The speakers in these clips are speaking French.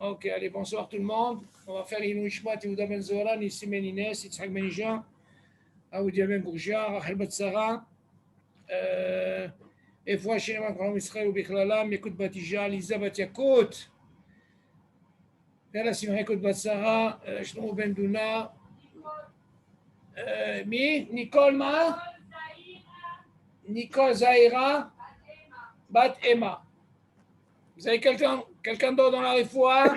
Ok, allez, bonsoir tout le monde. On va faire l'Inouï Shmat, Yehuda Ben Zohran, Nissim Ben Inès, Yitzhak Ben Jean, Aoudia Ben Bourgia, Rachel Bat Sarah, Efwa Shelema Kram Israël ou Bichlalam, Yekut Batija, Lisa Bat Yakut, Pela Simcha Yekut Bat Sarah, Shlomo Ben Duna, Nicole Ma, Nicole Zahira, Bat Emma. Vous avez quelqu'un d'autre dans la réfoua?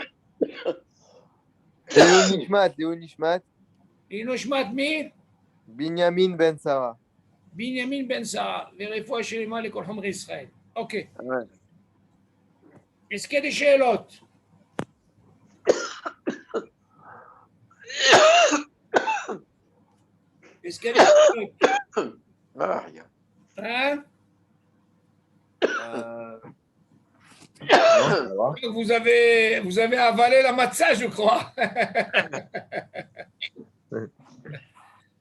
Léo Nishmat. Inouï Shmat Mi? Binyamin Ben Sarah. Binyamin Ben Sarah, vérifie chez les mâles et Kolhom Israël. Ok. Ouais. Est-ce qu'il y a des chélotes? Est-ce qu'il y a des chélotes? Ah, rien. Hein? Non, Vous avez avalé la matzah, je crois.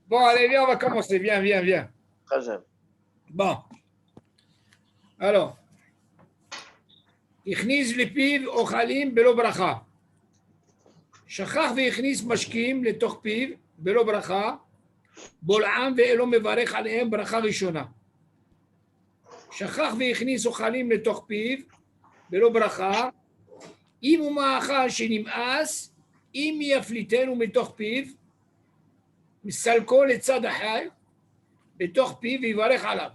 Bon, allez, viens, on va commencer. Viens. Très bien. Bon. Alors. הכניס לפיו אוכלים בלא ברכה. שכח והכניס משקים לתוך פיו בלא ברכה, בולעם ואינו מברך עליהם ברכה ראשונה. שכח והכניס אוכלים לתוך פיו בלא ברכה, אם הוא מאכל שנמאס, אם יפליטנו מתוך פיו, מסלקו לצד אחר, בתוך פיו ויברך עליו.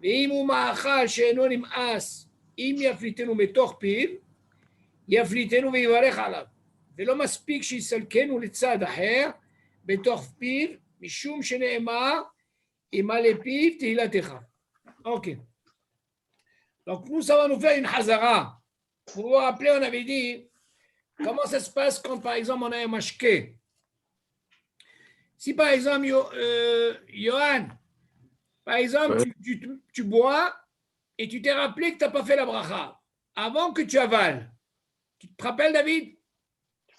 ואם הוא מאכל שאינו נמאס, אם יפליטנו מתוך פיו, יפליטנו ויברך עליו. ולא מספיק שיסלקנו לצד אחר, בתוך פיו, משום שנאמר, ימלא פיו תהילתך. Ok. Donc nous, ça va nous faire une hazara. Pour vous rappeler, on avait dit, comment ça se passe quand, par exemple, on a un mashké. Si, par exemple, Johan, par exemple, tu bois, et tu t'es rappelé que tu n'as pas fait la bracha avant que tu avales. Tu te rappelles, David?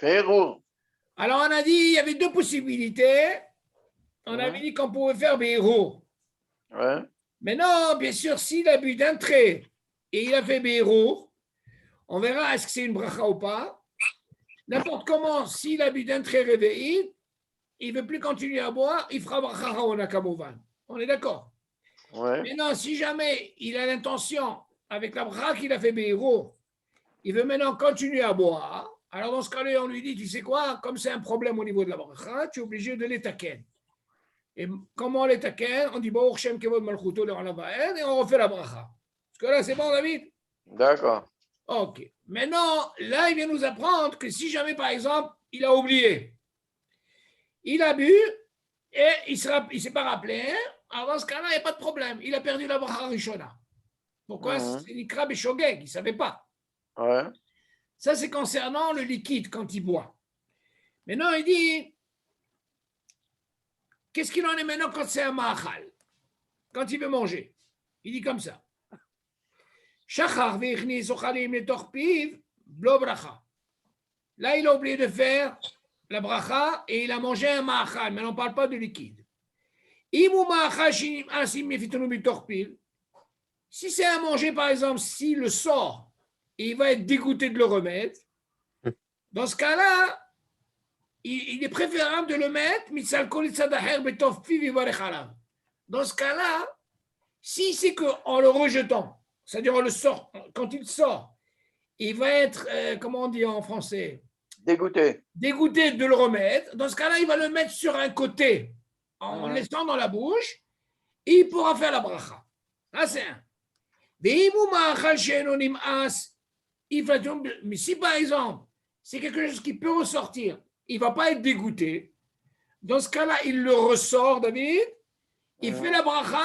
Ferro. Alors, on a dit il y avait deux possibilités. On avait dit qu'on pouvait faire Béhérour. Ouais. Mais non, bien sûr, s'il a bu d'un trait et il a fait Béhérour, on verra est-ce que c'est une bracha ou pas. N'importe comment, s'il a bu d'un trait réveillé, il ne veut plus continuer à boire, il fera bracha Haona Kamovan. On est d'accord? Ouais. Mais non, si jamais il a l'intention, avec la bracha qu'il a fait Béhérour, il veut maintenant continuer à boire, alors dans ce cas-là, on lui dit, tu sais quoi, comme c'est un problème au niveau de la bracha, tu es obligé de l'étaquer. Et comment on l'étaquer? On dit, bon, Shem Kevod Malchuto, le Ralavaen, et on refait la bracha. Parce que là, c'est bon, David? D'accord. Ok. Maintenant, là, il vient nous apprendre que si jamais, par exemple, il a oublié, il a bu, et il ne s'est pas rappelé, alors dans ce cas-là, il n'y a pas de problème. Il a perdu la bracha Rishona. Pourquoi? C'est l'ikra beshogeg, il ne savait pas. Ouais. Ça, c'est concernant le liquide quand il boit. Maintenant, il dit, qu'est-ce qu'il en est maintenant quand c'est un ma'achal? Quand il veut manger. Il dit comme ça. Shachar veichnis ochalim letoch piv, blo bracha. Là, il a oublié de faire la bracha et il a mangé un ma'achal, mais on ne parle pas de liquide. Si c'est à manger, par exemple, s'il le sort et il va être dégoûté de le remettre, dans ce cas-là, il est préférable de le mettre, dans ce cas-là, si c'est qu'en le rejetant, c'est-à-dire en le sort, quand il sort, il va être, comment on dit en français? Dégoûté. Dégoûté de le remettre. Dans ce cas-là, il va le mettre sur un côté, en laissant dans la bouche, et il pourra faire la bracha. Ça, c'est un. Mais si par exemple, c'est quelque chose qui peut ressortir, il ne va pas être dégoûté. Dans ce cas-là, il le ressort, David, il fait la bracha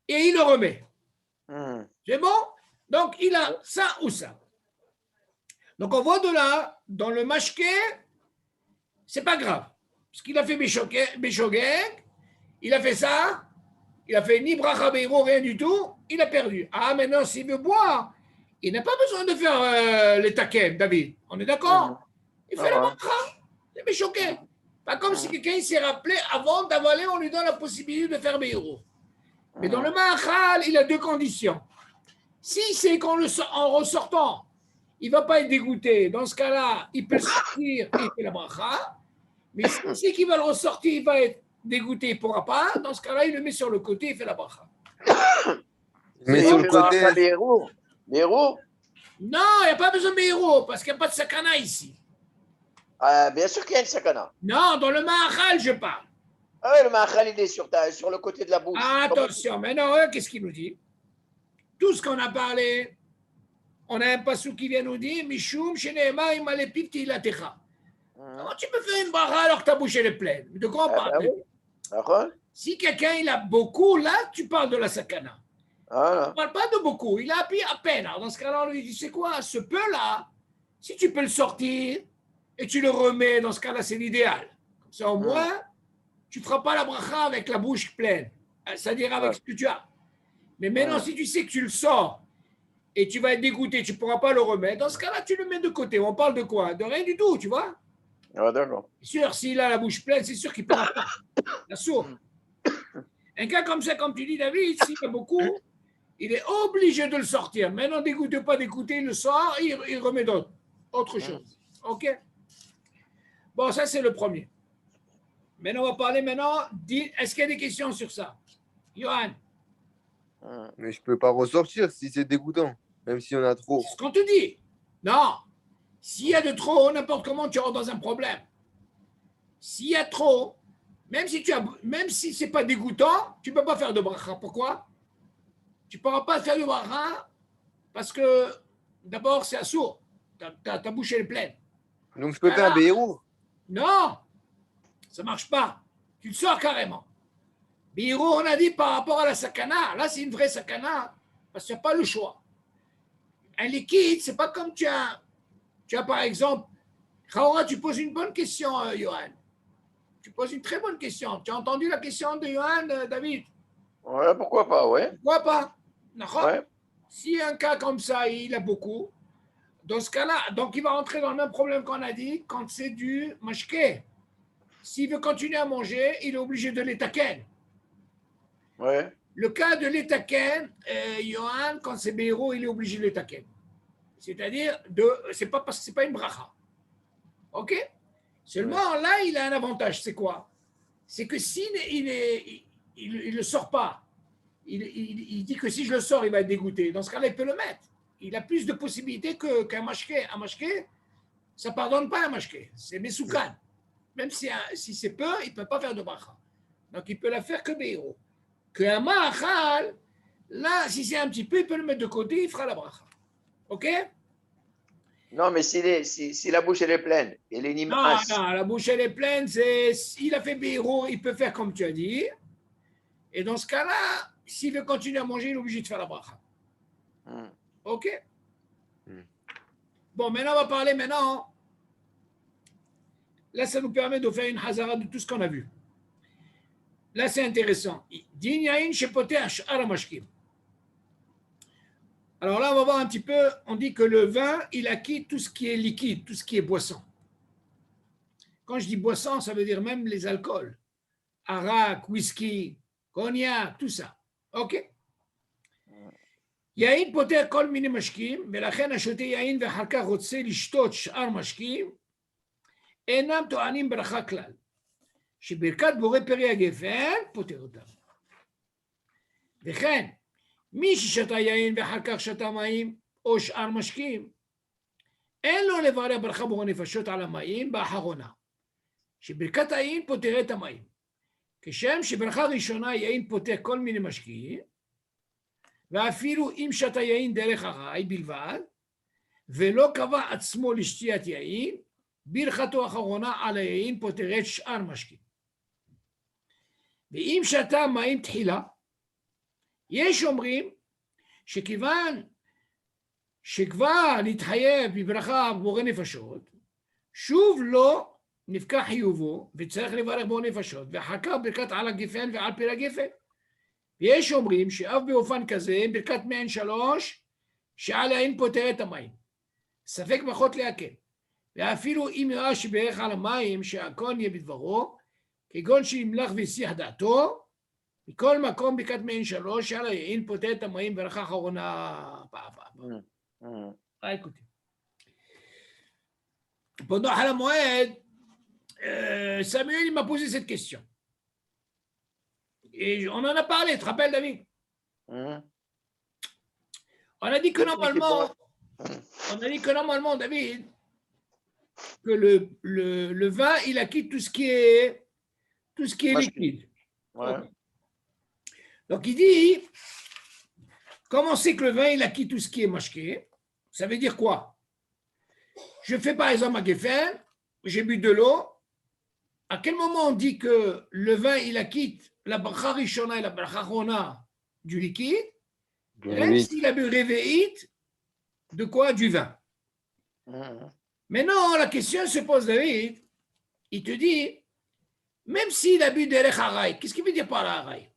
et il le remet. C'est bon? Donc, il a ça ou ça. Donc, on voit de là, dans le mashké, c'est pas grave. Parce qu'il a fait Béchogeg, il a fait ça, il a fait ni bracha beiro, rien du tout, il a perdu. Ah, maintenant, s'il veut boire, il n'a pas besoin de faire les taquets, David. On est d'accord? Il fait la bracha, c'est Béchogeg. Pas comme si quelqu'un s'est rappelé, avant d'avaler, on lui donne la possibilité de faire beiro. Mais dans le ma'achal, il a deux conditions. Si c'est en ressortant, il ne va pas être dégoûté. Dans ce cas-là, il peut sortir et il fait la bracha. Mais si c'est qu'il va le ressortir, il va être dégoûté, il ne pourra pas. Dans ce cas-là, il le met sur le côté et fait la bracha. Mais Et sur il le fait côté, bracha des roues. Les roues. Non, il n'y a pas besoin de héros parce qu'il n'y a pas de sakana ici. Bien sûr qu'il y a une sakana. Non, dans le mahachal, je parle. Ah ouais, le machal, il est sur le côté de la bouche. Attention, maintenant, qu'est-ce qu'il nous dit? Tout ce qu'on a parlé, on a un passou qui vient nous dire Mishum, Sheneema, Imalepiv, Tilatecha. Comment tu peux faire une bracha alors que ta bouche elle est pleine? De quoi on parle? Ben oui. D'accord. Si quelqu'un il a beaucoup, là, tu parles de la sakana. Voilà. On ne parle pas de beaucoup, il a appris à peine. Alors dans ce cas-là, on lui dit c'est quoi? Ce peu-là, si tu peux le sortir et tu le remets, dans ce cas-là, c'est l'idéal. Comme ça, au moins, tu ne feras pas la bracha avec la bouche pleine, c'est-à-dire avec ce que tu as. Mais maintenant, si tu sais que tu le sors et tu vas être dégoûté, tu ne pourras pas le remettre, dans ce cas-là, tu le mets de côté. On parle de quoi? De rien du tout, tu vois? Ah, d'accord. C'est sûr, s'il a la bouche pleine, c'est sûr qu'il ne pourra pas. La sourde. Un cas comme ça, comme tu dis, David, s'il y a beaucoup, il est obligé de le sortir. Maintenant, dégoûte pas d'écouter, il le sort, il remet autre chose. OK? Bon, ça, c'est le premier. Maintenant, on va parler maintenant. Est-ce qu'il y a des questions sur ça? Johan, mais je peux pas ressortir si c'est dégoûtant, même s'il y en a trop. c'est ce qu'on te dit. Non. S'il y a de trop, n'importe comment, tu rentres dans un problème. S'il y a trop, même si ce n'est pas dégoûtant, tu ne peux pas faire de bracha. Pourquoi? Tu ne pourras pas faire de bracha parce que, d'abord, c'est assourd. Ta bouche elle est pleine. Donc je peux faire un béhirou. Non, ça ne marche pas. Tu le sors carrément. Biro, on a dit par rapport à la sakana. Là, c'est une vraie sakana parce que tu n'as pas le choix. Un liquide, c'est pas comme tu as par exemple, Khaora, tu poses une bonne question, Johan. Tu poses une très bonne question. Tu as entendu la question de Johan, David? Ouais, pourquoi pas, ouais. Pourquoi pas? D'accord? Ouais. Si un cas comme ça, il a beaucoup, dans ce cas-là, donc il va rentrer dans le même problème qu'on a dit quand c'est du mashke. S'il veut continuer à manger, il est obligé de l'étaken. Ouais. Le cas de l'étaken, Johan, quand c'est Béro, il est obligé de l'étaken. C'est-à-dire, c'est pas parce que c'est pas une bracha. OK? Seulement, là, il a un avantage. C'est quoi? C'est que s'il il le sort pas, il dit que si je le sors, il va être dégoûté. Dans ce cas-là, il peut le mettre. Il a plus de possibilités qu'un mashké. Un mashké, ça ne pardonne pas un mashké. C'est mesoukan. Même si c'est peu, il ne peut pas faire de bracha. Donc, il peut la faire que béro. Qu'un ma'achal, là, si c'est un petit peu, il peut le mettre de côté, il fera la bracha. OK? Non, mais si la bouche elle est pleine, elle est Non, nim'as. non, la bouche elle est pleine, il a fait béro, il peut faire comme tu as dit. Et dans ce cas-là, s'il veut continuer à manger, il est obligé de faire la bracha. OK? Bon, maintenant, on va parler maintenant. Là, ça nous permet de faire une hazara de tout ce qu'on a vu. Là, c'est intéressant. Din yain shepoter sh'ar mashkim. Alors là, on va voir un petit peu, on dit que le vin, il acquiert tout ce qui est liquide, tout ce qui est boisson. Quand je dis boisson, ça veut dire même les alcools. Arak, whisky, cognac, tout ça. OK? יין פותר כל מיני משקים, ולכן השותה יין ואחר כך רוצה לשתות שאר משקים, אינם טוענים ברכה כלל. שברכת בורא פרי הגפן פותר אותם. וכן, מי ששתה יין ואחר כך שתה מים או שאר משקים, אין לו לברך ברכה בורא נפשות על המים באחרונה. שברכת היין פותר את המים. כשם שברכה ראשונה יין פותר כל מיני משקים, ואפילו אם שתה יין דרך ארעי בלבד, ולא קבע עצמו לשתיית יין, ברכתו האחרונה על היין פותרת שאר משקים. ואם שתה מים תחילה, יש אומרים שכיוון שכבר נתחייב בברכה בורא נפשות, שוב לא נפקע חיובו וצריך לברך בורא נפשות, ואחר כך ברכת על הגפן ועל פרי הגפן. ויש אומרים שאף באופן כזה, ברכת מעין שלוש, שעל העין פותר את המים. ספק פחות להקל. ואפילו אם נראה שברך על המים, שהכל יהיה בדברו, כגון שימלח והסיח דעתו, מכל מקום ברכת מעין שלוש, שעל העין פותר את המים, ברכה אחרונה. Écoutez. pendant Hala Moed, Samuel il m'a posé cette question. Et on en a parlé, tu te rappelles, David? Mhm. On a dit que normalement, David, que le vin, il acquitte tout ce qui est liquide. Ouais. Donc, il dit, comment on sait que le vin, il acquitte tout ce qui est mashké? Ça veut dire quoi? Je fais par exemple un geffen, j'ai bu de l'eau. À quel moment on dit que le vin, il acquitte la bracha rishona et la bracha achona du liquide, même s'il a bu réveillite, de quoi? Du vin. Mhm. Maintenant, la question se pose, David, il te dit, même s'il a bu derech haray, qu'est-ce qu'il veut dire par haray?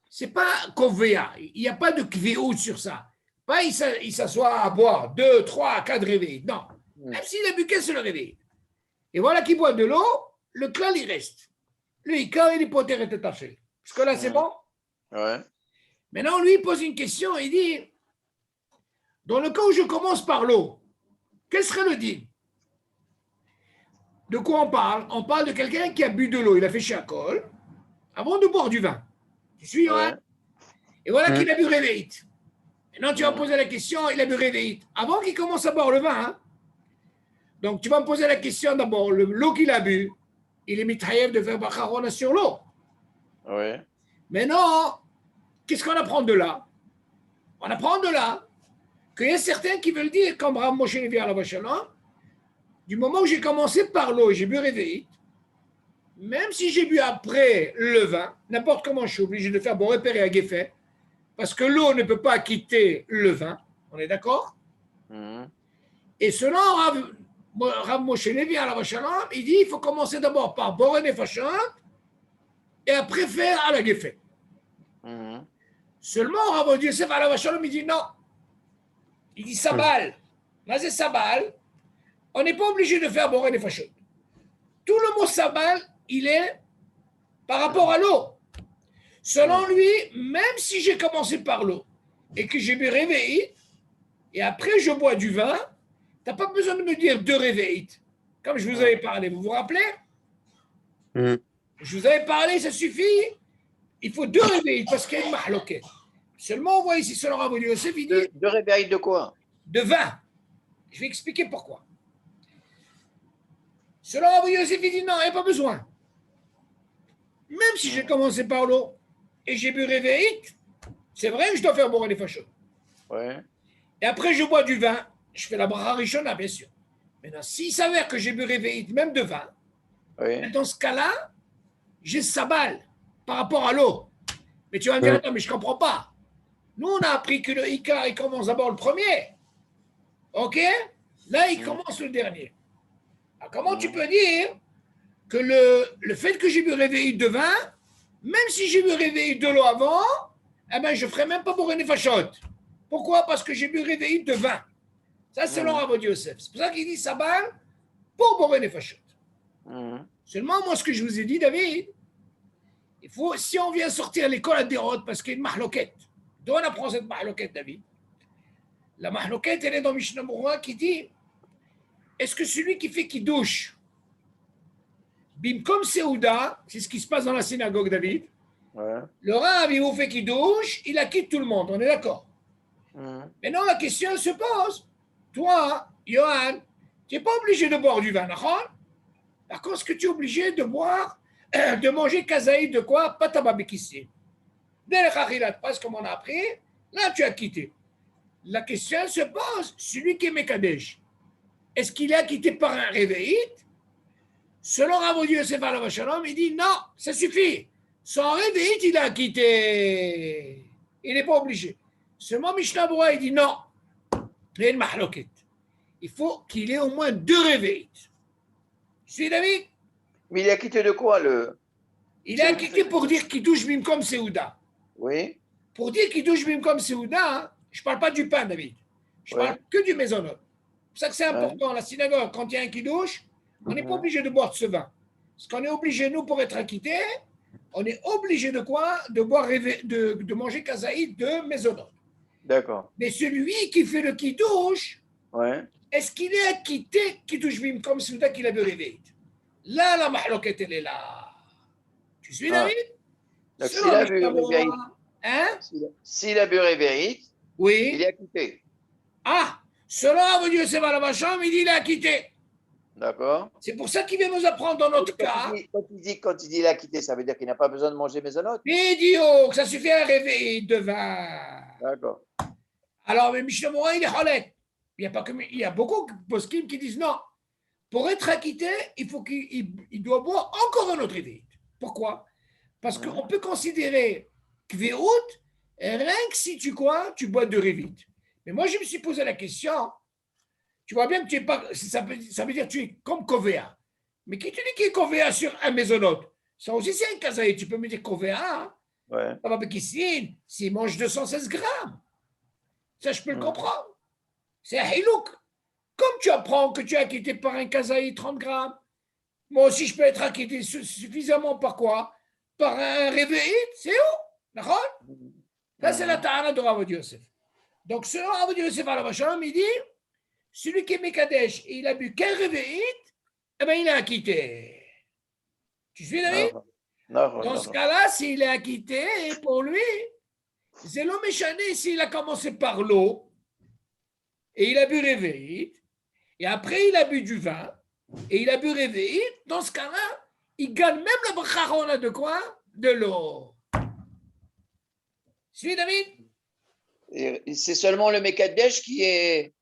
C'est pas kovea, il n'y a pas de kvéout sur ça. Pas il s'assoit à boire 2, 3, 4 réveils. Non. Même s'il a bu qu'un seul réveil. Et voilà qu'il boit de l'eau, le clan il reste. Lui, quand il est poter est attaché. Parce que là, c'est bon. Ouais. Maintenant, lui, il pose une question, il dit, dans le cas où je commence par l'eau, quel serait le deal? De quoi on parle? On parle de quelqu'un qui a bu de l'eau, il a fait chakol, avant de boire du vin. Tu suis, Yohan? Ouais. Et voilà qu'il a bu réveillite. Maintenant, tu vas me poser la question, il a bu réveillite. Avant qu'il commence à boire le vin, hein? Donc, tu vas me poser la question d'abord, l'eau qu'il a bu, il est mitraïev de faire bacharona sur l'eau. Ouais. Maintenant, qu'est-ce qu'on apprend de là? On apprend de là qu'il y a certains qui veulent dire, comme Rav Moshe Levi à la Vachalon, du moment où j'ai commencé par l'eau et j'ai bu réveillite, même si j'ai bu après le vin, n'importe comment je suis obligé de faire bon repérer à Gueffet, parce que l'eau ne peut pas quitter le vin, on est d'accord? Mhm. Et selon Rav Moshe Levi à la Vachalon, il dit il faut commencer d'abord par Boré Nefashot et après faire à la Gueffet. Mhm. Seulement, Rav Yosef à la Vachalon, il dit non. Il dit Sabal. Mais Sabal, on n'est pas obligé de faire Boré Nefashot. Tout le mot Sabal, il est par rapport à l'eau. Selon lui, même si j'ai commencé par l'eau et que j'ai bu réveillite, et après je bois du vin, tu n'as pas besoin de me dire deux réveillites. Comme je vous avais parlé, vous vous rappelez? Je vous avais parlé, ça suffit. Il faut deux réveillites parce qu'il y a une mahloquette. Seulement, on voit ici, selon Rav Yosef, il dit De réveil de quoi? de vin. Je vais expliquer pourquoi. Selon Rav Yosef, il dit non, il n'y a pas besoin. Même si j'ai commencé par l'eau et j'ai bu réveillite, c'est vrai que je dois faire boire les fachos. Ouais. Et après, je bois du vin. Je fais la bracha rishona, bien sûr. Maintenant, s'il s'avère que j'ai bu réveillite, même de vin, Ouais. dans ce cas-là, j'ai sabal par rapport à l'eau. Mais tu vas me dire, attends, mais je ne comprends pas. Nous, on a appris que le Icar, il commence d'abord le premier. OK? Là, il commence le dernier. Alors, comment tu peux dire que le fait que j'ai bu réveillite de vin, même si j'ai bu réveillite de l'eau avant, eh ben, je ne ferai même pas boire une fachot. Pourquoi? Parce que j'ai bu réveillite de vin. Ça, c'est selon Rav Yosef. C'est pour ça qu'il dit sabal pour boire une fachot. Seulement, moi, ce que je vous ai dit, David, il faut, si on vient sortir l'école à déroute parce qu'il y a une mahloquette, d'où on apprend cette mahloquette, David? La mahloquette, elle est dans Mishnah Berurah qui dit est-ce que celui qui fait qui douche, Bimkom Seouda, c'est ce qui se passe dans la synagogue, David, Ouais. le Rav, il vous fait qui douche, il acquitte tout le monde, on est d'accord? Maintenant, la question se pose toi, Johan, tu n'es pas obligé de boire du vin, d'accord? Par contre, est-ce que tu es obligé de boire, de manger kazaïd de quoi? Pas tababikissi. Dès le parce comme on a appris, là tu as quitté. La question se pose, celui qui est Mekadesh, est-ce qu'il est acquitté par un réveillite? Selon Rav Yosef alav Shalom, il dit non, ça suffit. Sans réveillite, il est acquitté. Il n'est pas obligé. Seulement Mishnah Berurah, il dit non. Il y a une mahloquette. Il faut qu'il ait au moins deux réveillites. Tu suis David? Mais il est acquitté de quoi le. Il est acquitté pour dire qu'il touche Bimkom Seouda. Oui. Pour dire qu'il touche Bimkom Seouda, je ne parle pas du pain, David. Je parle que du maisonnot. C'est pour ça que c'est important. La synagogue, quand il y a un qui douche, on n'est pas obligé de boire de ce vin. Parce qu'on est obligé, nous, pour être acquittés, on est obligé de quoi? De boire, de manger kazaïd de maisonnot. D'accord. Mais celui qui fait le qui douche, Ouais. est-ce qu'il est acquitté Kiddush Bim comme celui-là qu'il a bu réveillé? Là, la mahloket, elle est là. Tu suis, Ah. David? Donc, Selon s'il a Mishnah bu réveillé, Berurah, hein? s'il a bu réveillé, il Oui. est acquitté. Ah, selon Rabbi Yosef Alabasham, il dit il est acquitté. D'accord? C'est pour ça qu'il vient nous apprendre dans notre cas. Quand il dit il est acquitté, ça veut dire qu'il n'a pas besoin de manger maisonnote. Idiot, que ça suffit à réveiller de vin. D'accord. Alors, mais Mishnah Berurah, il est cholek. Il y a beaucoup de poskim qui disent non. Pour être acquitté, il doit boire encore un autre réveil. Pourquoi? Parce qu'on peut considérer Kveout rien que si tu bois de réveil. Mais moi, je me suis posé la question. Tu vois bien que tu n'es pas. Ça veut dire que tu es comme Kovea. Mais qui te dit qu'il est Kovea sur un maisonnote? Ça aussi, c'est un kazaï. Tu peux me dire Kovea. Hein? Ouais. Ça va avec Kissine, s'il mange 216 grammes. Ça, je peux le comprendre. C'est un hilouk. Comme tu apprends que tu es acquitté par un kazaï 30 grammes, moi aussi, je peux être acquitté suffisamment par quoi? Par un réveil, c'est où? D'accord? Ça, c'est la ta'ana de Rav Yosef. Donc, selon Rav Yosef al-Basham, il dit celui qui est Mekadesh et il a bu qu'un réveil, eh bien, il est acquitté. Tu suis, David? Dans ce cas-là, s'il est acquitté, pour lui, c'est l'homme échané s'il a commencé par l'eau et il a bu réveil, et après il a bu du vin et il a bu réveil, dans ce cas-là, il gagne même la bracharona de quoi? De l'eau. Suis, David? Et c'est seulement le Mekadesh qui est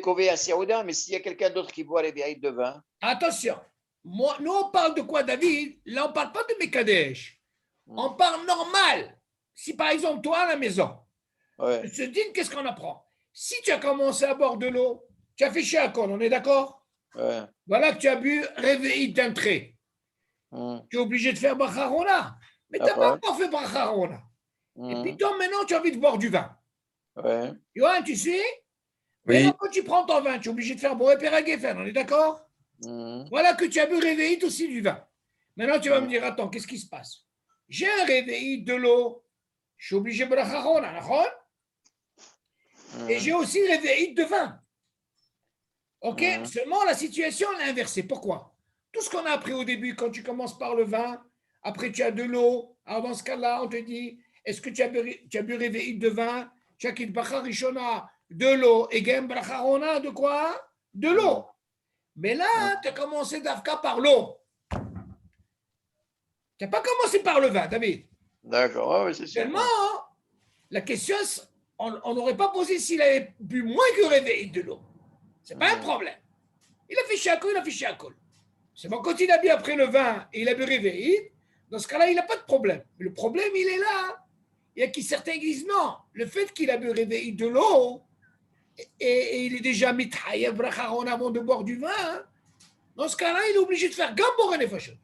cové à Seouda, mais s'il y a quelqu'un d'autre qui boit les vieilles de vin. Attention, nous on parle de quoi, David? Là, on ne parle pas de Mekadesh. On parle normal. Si par exemple, toi à la maison, Ouais. je te dis, qu'est-ce qu'on apprend? Si tu as commencé à boire de l'eau, tu as fait Shakol, on est d'accord? Ouais. Voilà que tu as bu réveil d'un trait. Tu es obligé de faire Bracharona. Mais tu n'as pas encore fait Bracharona. Et puis toi, maintenant, tu as envie de boire du vin. Ouais. Yoann, tu sais? Oui. Maintenant, quand tu prends ton vin, tu es obligé de faire Boré Peragefen, on est d'accord? Voilà que tu as bu réveil aussi du vin. Maintenant, tu vas me dire, attends, qu'est-ce qui se passe? J'ai un réveil de l'eau. Je suis obligé de Bracharona, d'accord? Et j'ai aussi le réveil de vin. Ok? Seulement, la situation est inversée. Pourquoi? Tout ce qu'on a appris au début, quand tu commences par le vin, après tu as de l'eau. Alors dans ce cas-là, on te dit, est-ce que tu as bu réveil de vin? Tu as quitté Bachar Rishona, de l'eau. Et Gem Bracharona, de quoi? De l'eau. Mais là, tu as commencé d'Afka par l'eau. Tu n'as pas commencé par le vin, David. D'accord, c'est sûr. Seulement, la question, on n'aurait pas posé s'il avait bu moins que réveil de l'eau. C'est pas un problème. Il a fait Shakol, il a fait Shakol. C'est bon, quand il a bu après le vin et il a bu réveil, dans ce cas-là, il n'a pas de problème. Mais le problème, il est là. Il y a qui certains disent non. Le fait qu'il a bu réveil de l'eau et il est déjà mis Bracharon avant de boire du vin, dans ce cas-là, il est obligé de faire Gambor et Nefashon.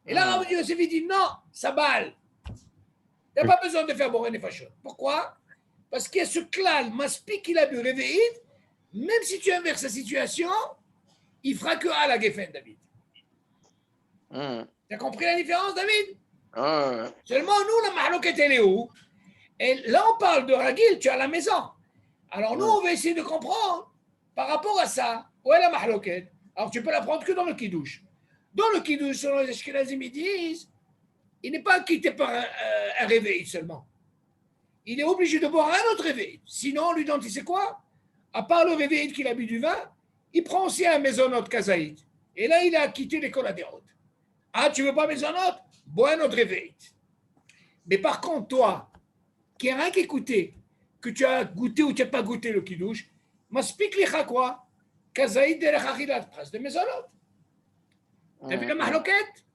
Et là, Rabbi Yosef dit non, ça balle. Il n'y a pas besoin de faire Boré Nefashon. Pourquoi? Parce qu'il y a ce klal, Maspik, il a bu réveil, même si tu inverses la situation, il fera que à la Geffen, David. Tu as compris la différence, David? Seulement, nous, la mahloket, elle est où? Et là, on parle de Ragil, tu es à la maison. Alors, nous, on va essayer de comprendre par rapport à ça. Où est la mahloket? Alors, tu peux la prendre que dans le kidouche. Dans le kidouche, selon les Ashkenazim, ils disent, il n'est pas quitté par un réveil seulement. Il est obligé de boire un autre réveil. Sinon, on lui donne, tu sais quoi? À part le réveil qu'il a bu du vin, il prend aussi un maisonnote kazaïd. Et là, il a quitté l'école à des hautes. Ah, tu veux pas maisonnote? Bois un autre réveil. Mais par contre, toi, qui n'as rien qu'écouté, que tu as goûté ou tu n'as pas goûté le kidouche, m'explique les quoi? Kazaïd de l'achilat, presque de maisonnote. T'as vu la mahloquette?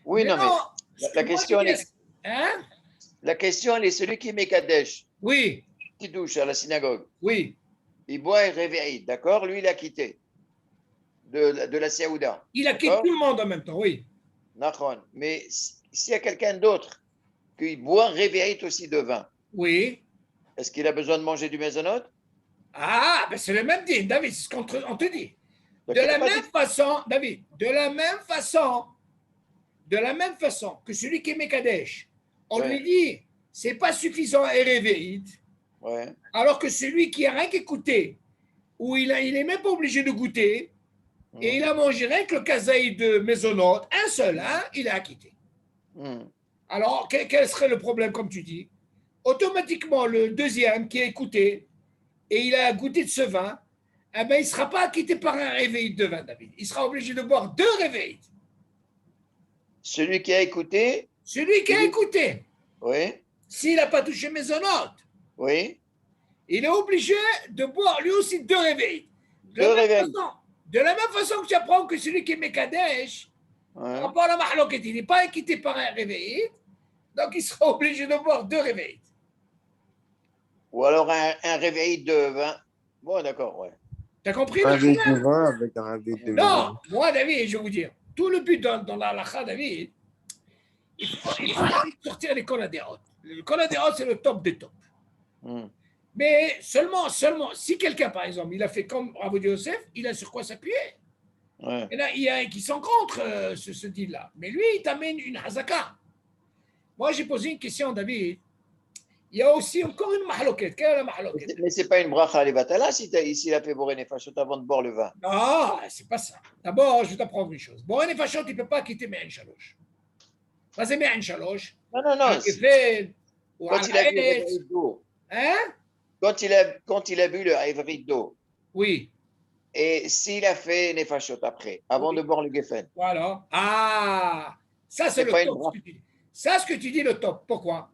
Oui, non, mais la question, hein? La question, elle est celui qui est Mekadesh. Oui. Qui douche à la synagogue. Oui. Il boit et réveille, d'accord? Lui, il a quitté de la Séouda. Il a quitté tout le monde en même temps, oui. Nachon. Mais s'il y a quelqu'un d'autre qui boit, réveille aussi de vin. Oui. Est-ce qu'il a besoin de manger du maisonnote? Ah, ben c'est le même dit, David, c'est ce qu'on te dit. Donc, de la même façon, David, de la même façon que celui qui est Mekadesh, on lui dit, c'est pas suffisant et réveillé. Ouais. Alors que celui qui n'a rien qu'écouté où il n'est même pas obligé de goûter, et il a mangé rien que le kazaï de mésonote, un seul, hein, il est acquitté. Alors, quel serait le problème, comme tu dis? Automatiquement, le deuxième qui a écouté, et il a goûté de ce vin, eh ben, il ne sera pas acquitté par un réveil de vin, David. Il sera obligé de boire 2 réveils. Celui qui a écouté, Celui qui a écouté, oui, s'il n'a pas touché mésonote, oui, il est obligé de boire lui aussi 2 réveils. De la même façon que tu apprends que celui qui est Mekadesh, par rapport à la mahloket, il n'est pas acquitté par un réveil, donc il sera obligé de boire 2 réveils. Ou alors un réveil de vin. Bon, d'accord, ouais. Tu as compris Un le réveil problème? de vin avec un réveil de Non, maison. moi, David, je vais vous dire, tout le but dans la halakha, David, il faut sortir les coladérotes. Le coladérote, c'est le top des tops. Mais seulement, si quelqu'un, par exemple, il a fait comme Rav Yosef, il a sur quoi s'appuyer. Ouais. Et là, il y a un qui sont contre ce deal-là. Mais lui, il t'amène une hazaka. Moi, j'ai posé une question, David. Il y a aussi encore une mahloket. Quelle est la mahloket? Mais ce n'est pas une bracha levatala s'il a fait borer nefashot avant de boire le vin. Non, c'est pas ça. D'abord, je vais t'apprendre une chose. Borer nefashot, il ne peut pas quitter Me'en Shalosh. Pas c'est Me'en Shalosh. Non. Quand il a bu le réveil d'eau. Hein? Quand il a bu le réveil d'eau. Oui. Et s'il a fait nefashot après, avant de boire le geffen. Voilà. Ah, ça c'est le top. Ça, ce que tu dis, le top. Pourquoi?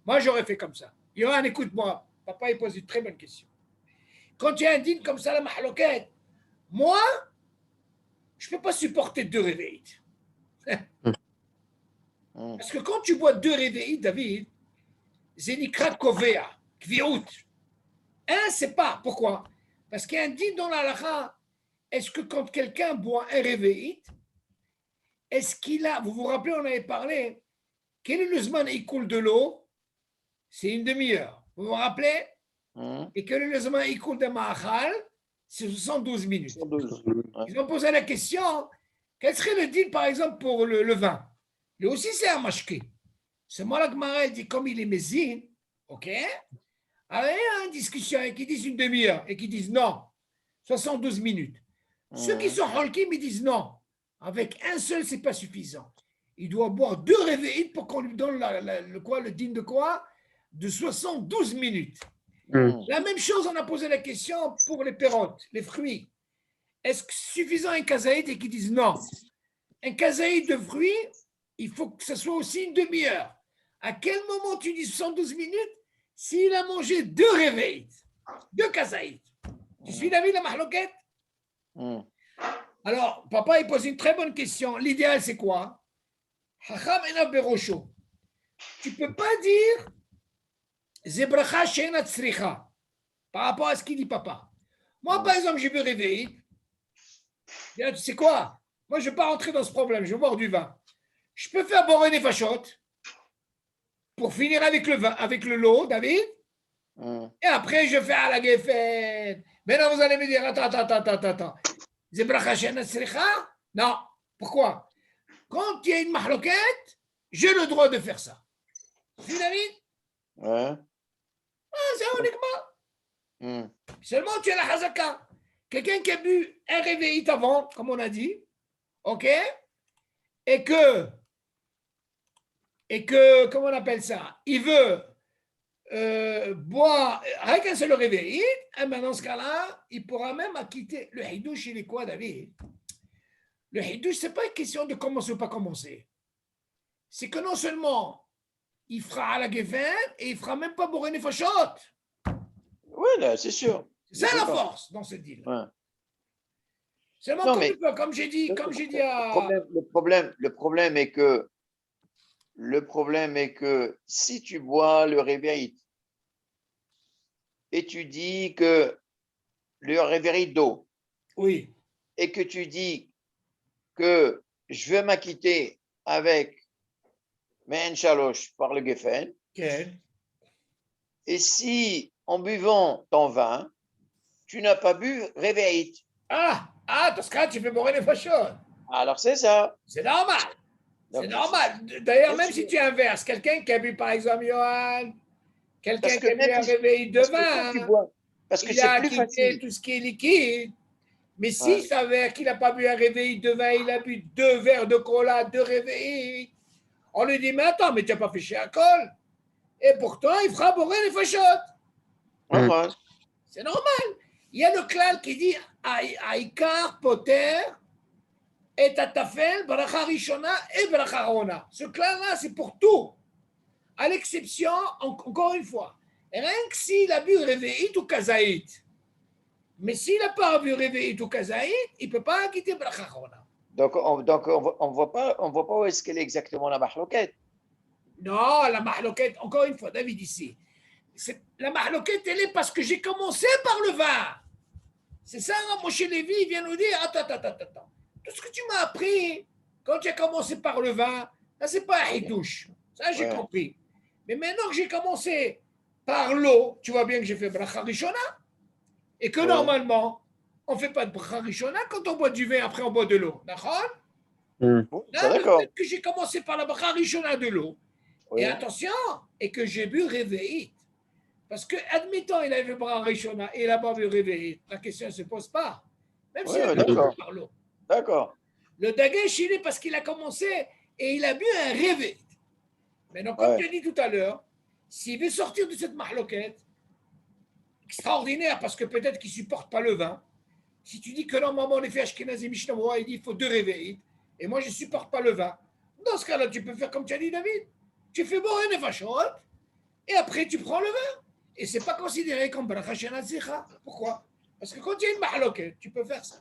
Moi, j'aurais fait comme ça. Yohan, écoute-moi. Papa, il pose une très bonne question. Quand tu as un dîne comme ça, la mahloket, moi, je ne peux pas supporter 2 réveils. Parce que quand tu bois 2 réveils, David, Zenikra Kovea, Kviout. C'est pas. Pourquoi? Parce qu'il y a un dîne dans la halakha. Est-ce que quand quelqu'un boit un réveil, est-ce qu'il a, vous vous rappelez, on avait parlé, quel est le zman écoule de l'eau? C'est une demi-heure. Vous vous rappelez? Et quel est le zman écoule de ma'achal? C'est 72 minutes. 72. Ils ont posé la question, quel serait le deal, par exemple, pour le vin? Lui aussi, c'est un mashké. Ce moi la Gemara dit, comme il est mésine, ok? Alors, il y a une discussion qui disent une demi-heure et qui disent non, 72 minutes. Ceux qui sont holkim, ils disent non. Avec un seul, ce n'est pas suffisant. Il doit boire 2 réveils pour qu'on lui donne le dîne de quoi? De 72 minutes. La même chose, on a posé la question pour les pérotes, les fruits. Est-ce que suffisant un kazaïd et qu'ils disent non? Un kazaïd de fruits, il faut que ce soit aussi une demi-heure. À quel moment tu dis 72 minutes? S'il a mangé 2 réveils, 2 kazaïd. Tu suis David la mahloket? Alors, papa, il pose une très bonne question. L'idéal, c'est quoi? Hacham enav berosho. Tu ne peux pas dire Zebracha she'enat tzricha par rapport à ce qu'il dit papa. Moi, par exemple, je me réveille. Tu sais quoi? Moi, je ne vais pas rentrer dans ce problème. Je vais boire du vin. Je peux faire boire une fachot pour finir avec le vin, avec le lot, David. Et après, je fais à la geffen. Maintenant, vous allez me dire, attends. Zebracha she'enat tzricha? Non. Pourquoi? Quand il y a une mahloket, j'ai le droit de faire ça. Tu sais, David? Ouais. C'est uniquement. Seulement, tu as la hazaka. Quelqu'un qui a bu un réveil avant, comme on a dit, ok? Et que, comment on appelle ça? Il veut boire, rien qu'un seul réveil, et ben dans ce cas-là, il pourra même acquitter. Le hidouche, il est quoi, David? Le hidouche, ce n'est pas une question de commencer ou pas commencer. C'est que non seulement il fera à la geffen et il ne fera même pas boire une fachot. Oui, c'est sûr. C'est ça la force dans ce deal. Ouais. Seulement, comme j'ai dit à. Le problème est que si tu bois le réveil et tu dis que le réveil d'eau, oui, et que tu dis que je veux m'acquitter avec Me'en Shalosh par le geffen, okay. Et si en buvant ton vin, tu n'as pas bu réveil. Dans ce cas, tu peux boire les fachos. Alors c'est ça. C'est normal. C'est normal. D'ailleurs, même si tu inverses, quelqu'un qui a bu, par exemple, Johan, quelqu'un qui a bu un réveil de vin. Parce que il c'est a plus quitté facile. tout ce qui est liquide. Mais Ouais. s'il s'avère qu'il n'a pas bu un réveil de vin, il a bu 2 verres de cola, 2 réveils, on lui dit, mais attends, mais tu n'as pas fait chez alcool. Et pourtant, il fera boire les fachottes. Ouais, Mm. ouais. C'est normal. Il y a le clan qui dit, Aïkar, Poter, et Tatafel, Bracha Rishona et Bracha Rona. Ce clan-là, c'est pour tout. À l'exception, encore une fois, rien que s'il a bu réveillite ou kazaït. Mais s'il n'a pas bu réveillite ou kazaït, il ne peut pas quitter Bracha Rona. Donc, on voit pas où est-ce qu'elle est exactement la mahloquette. Non, la mahloquette, encore une fois, David ici. La mahloquette, elle est parce que j'ai commencé par le vin. C'est ça, Moshe Lévi, il vient nous dire, attends. Tout ce que tu m'as appris, quand tu as commencé par le vin, ça, c'est pas un hitouche. Ça, j'ai Ouais. compris. Mais maintenant que j'ai commencé par l'eau, tu vois bien que j'ai fait bracha rishona, et que Ouais. normalement, on ne fait pas de bracha rishona quand on boit du vin, après on boit de l'eau. D'accord? Mm. Bon, Là, ça, le d'accord. fait que j'ai commencé par la bracha rishona de l'eau, Oui. et attention, et que j'ai bu réveillite. Parce que, admettons, il avait bracha rishona et il n'a pas bu réveillite, la question ne se pose pas. Même Ouais, s'il a ouais, commencé d'accord. par l'eau. D'accord. Le dagesh, il est parce qu'il a commencé et il a bu un réveil. Maintenant, comme Ouais. tu as dit tout à l'heure, s'il veut sortir de cette mahloquette, extraordinaire parce que peut-être qu'il ne supporte pas le vin, si tu dis que normalement, on est fait Ashkenazi Mishnah, il dit qu'il faut 2 réveils, et moi, je ne supporte pas le vin, dans ce cas-là, tu peux faire comme tu as dit, David. Tu fais boire une vachot, et après, tu prends le vin. Et ce n'est pas considéré comme bracha shenazicha. Pourquoi? Parce que quand il y a une mahloquette, tu peux faire ça.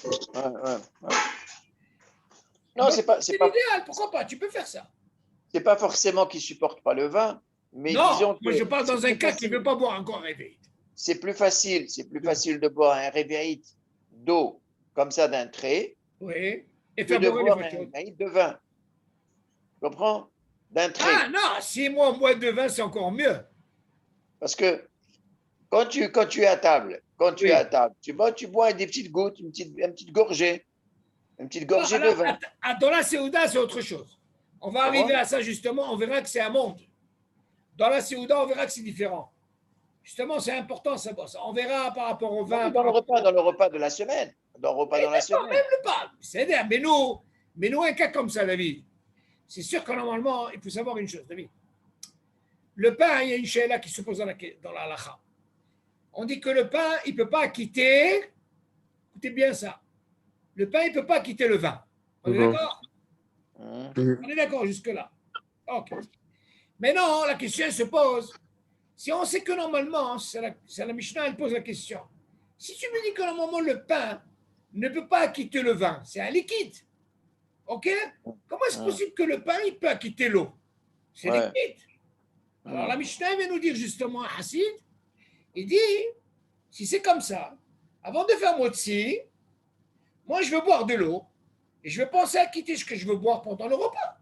Ouais. Non, c'est l'idéal, pourquoi pas? Tu peux faire ça. pas forcément qu'il supporte pas le vin, mais Non, disons moi que je parle c'est dans un plus cas qui ne facile. veut pas boire encore un réveil. C'est plus facile de boire un réveillite d'eau comme ça d'un trait Oui, et que faire de boire les boire un fachottes. réveillite de vin. Tu comprends? D'un Ah trait. non, si moi, bois de vin, c'est encore mieux. Parce que quand tu es à table, Oui. tu bois des petites gouttes, une petite gorgée de Alors, vin. dans la Séouda, c'est autre chose. On va Comment? arriver à ça justement, on verra que c'est un monde. Dans la Séouda, on verra que c'est différent. Justement, c'est important ça. On verra par rapport au Non, vin. mais dans le repas de la semaine. Dans le repas dans la semaine. Même le pain. C'est-à-dire, mais nous, un cas comme ça, David, c'est sûr que normalement, il faut savoir une chose, David. Le pain, il y a une chéla qui se pose dans la halakha. On dit que le pain, il ne peut pas quitter, écoutez bien ça, le pain, il ne peut pas quitter le vin. On est d'accord? On est d'accord jusque-là. Ok. Maintenant, la question se pose. Si on sait que normalement, c'est la Mishnah, elle pose la question. Si tu me dis que normalement le pain ne peut pas quitter le vin, c'est un liquide. Ok? Comment est-ce possible que le pain, il peut quitter l'eau? C'est liquide. Alors la Mishnah vient nous dire justement à Hassid, il dit, si c'est comme ça, avant de faire motzi, moi je veux boire de l'eau et je vais penser à quitter ce que je veux boire pendant le repas.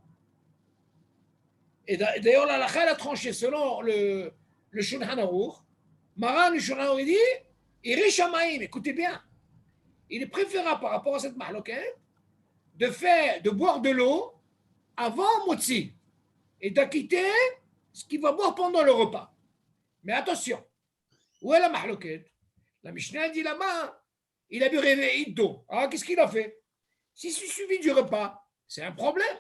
Et d'ailleurs, la halakha a tranché selon le Shulchan Aruch. Maran, le Shulchan Aruch, il dit, Iri Shamaim, écoutez bien, il est préférable par rapport à cette mahloquette de boire de l'eau avant motzi et d'acquitter ce qu'il va boire pendant le repas. Mais attention, où est la mahloquette? La Mishnah dit là-bas, il a bu réveil d'eau. Alors qu'est-ce qu'il a fait? Si c'est suivi du repas, c'est un problème.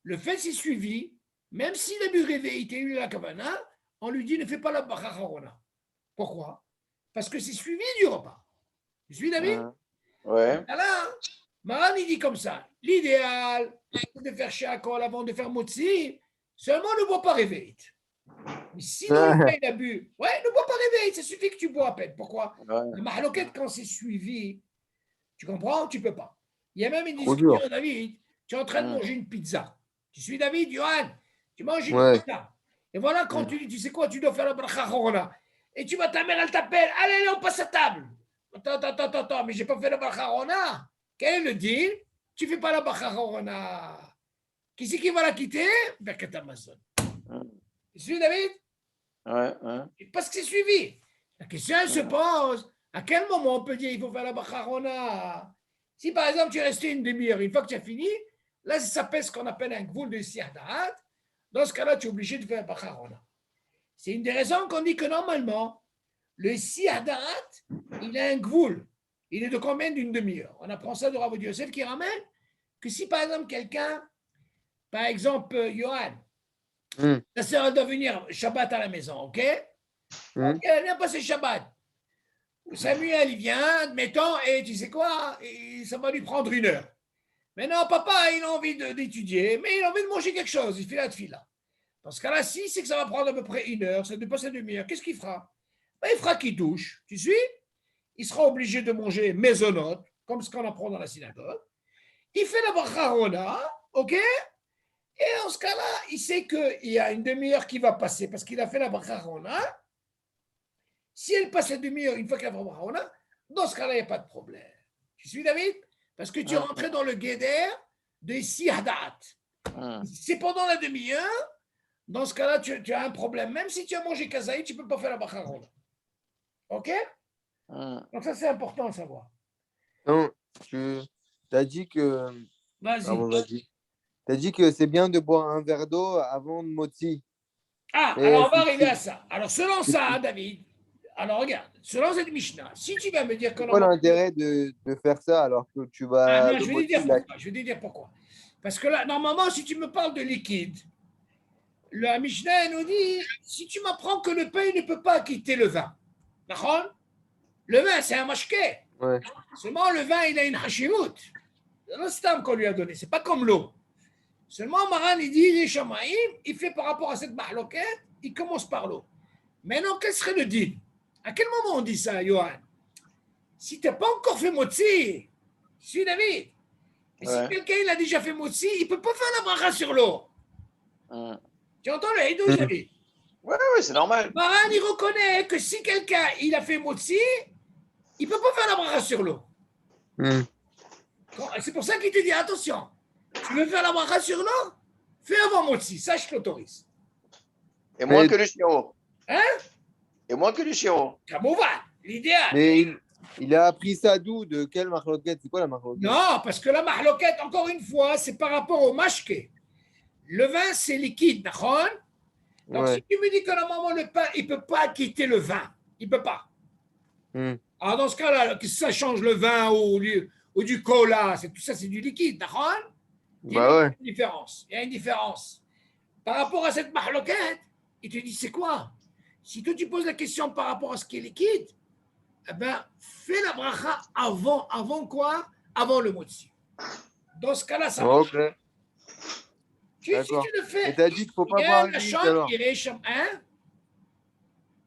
Le fait c'est suivi, même s'il a bu réveil et eu la kavana, on lui dit ne fais pas la bacharona. Pourquoi? Parce que c'est suivi du repas. Tu suis David? Ouais. Alors, Maran il dit comme ça, l'idéal de faire shakol avant de faire motzi, seulement ne bois pas réveil. Mais sinon, le gars, il a bu. Ouais, ne bois pas réveil, ça suffit que tu bois à peine. Pourquoi? La mahloquette, quand c'est suivi, tu comprends? Tu ne peux pas. Il y a même une discussion, David. Tu es en train de manger une pizza. Tu suis David, Johan, tu manges une pizza. Et voilà, quand tu dis, tu sais quoi, tu dois faire la bracha chorona. Et tu vas, ta mère, elle t'appelle. Allez, on passe à table. Attends, mais je n'ai pas fait la bracha chorona. Quel est le deal? Tu ne fais pas la bracha chorona. Qui c'est qui va la quitter? Birkat Amazon. Tu suis David? Parce que c'est suivi. La question elle se pose, à quel moment on peut dire qu'il faut faire la bacharona? Si par exemple tu es resté une demi-heure, une fois que tu as fini, là ça pèse ce qu'on appelle un gvoul de siadat. Dans ce cas-là, tu es obligé de faire la bacharona. C'est une des raisons qu'on dit que normalement, Le Siadat, il a un gvoul. Il est de combien d'une demi-heure? On apprend ça de Rav Yosef qui ramène que si par exemple quelqu'un, par exemple Johan, ta sœur doit venir Shabbat à la maison, ok? Ok, elle vient passer Shabbat. Samuel, il vient, admettons, et tu sais quoi? Et ça va lui prendre 1 heure. Maintenant, papa, il a envie d'étudier, mais il a envie de manger quelque chose. Il fait la fila. Dans ce cas-là, si c'est que ça va prendre à peu près 1 heure, ça dépasse la demi-heure, qu'est-ce qu'il fera? Ben, il fera qu'il douche. Tu suis? Il sera obligé de manger maisonnote, comme ce qu'on apprend dans la synagogue. Il fait la brachahona, ok? Et dans ce cas-là, il sait qu'il y a une demi-heure qui va passer parce qu'il a fait la brachahona. Si elle passe la demi-heure une fois qu'il a fait la brachahona, dans ce cas-là, il n'y a pas de problème. Tu suis, David? Parce que tu es rentré dans le guéder de Sihadat. C'est pendant la demi-heure, dans ce cas-là, tu as un problème. Même si tu as mangé kazaï, tu ne peux pas faire la brachahona. Ok? Donc ça, c'est important à savoir. Non, tu as dit que. Vas-y. Tu as dit que c'est bien de boire un verre d'eau avant de moti. Ah, Mais alors on va arriver à ça. Alors, selon ça, David, alors regarde, selon cette Mishnah, si tu vas me dire que c'est quoi l'intérêt de faire ça alors que tu vas. Ah non, je vais te dire pourquoi. Parce que là, normalement, si tu me parles de liquide, la Mishnah nous dit, si tu m'apprends que le pain ne peut pas quitter le vin, d'accord? Le vin, c'est un mashké. Ouais. Seulement, le vin, il a une hashimut. C'est le stam qu'on lui a donné, c'est pas comme l'eau. Seulement, Maran, il dit, les Shamaïm, il fait par rapport à cette mahloquette, il commence par l'eau. Maintenant, quel serait le din? À quel moment on dit ça, Johan? Si tu n'as pas encore fait motzi, je suis David. Mais si quelqu'un il a déjà fait motzi, il ne peut pas faire la bracha sur l'eau. Tu entends le hidouche, David? Oui, c'est normal. Maran, il reconnaît que si quelqu'un il a fait motzi, il ne peut pas faire la bracha sur l'eau. C'est pour ça qu'il te dit, attention, tu veux faire la bracha sur l'eau? Fais avant motzi, ça je t'autorise. Et moins que le chiro. Hein? Et moins que le chiro. Kamouvan, l'idéal. Mais il a appris ça d'où? De quelle mahloquette? C'est quoi la mahloquette? Non, parce que la mahloquette, encore une fois, c'est par rapport au mashké. Le vin, c'est liquide, d'accord? Donc, si tu me dis que normalement, le pain, il ne peut pas quitter le vin, il ne peut pas. Alors, dans ce cas-là, que ça change le vin ou du cola, tout ça, c'est du liquide, d'accord? Il y a une différence. Il y a une différence. Par rapport à cette mahloquette, il te dit, c'est quoi? Si toi, tu poses la question par rapport à ce qui est liquide, eh ben, fais la bracha avant quoi? Avant le motzi. Dans ce cas-là, ça marche. Si tu le fais, et t'as dit qu'il ne faut pas boire un vite alors. Hein?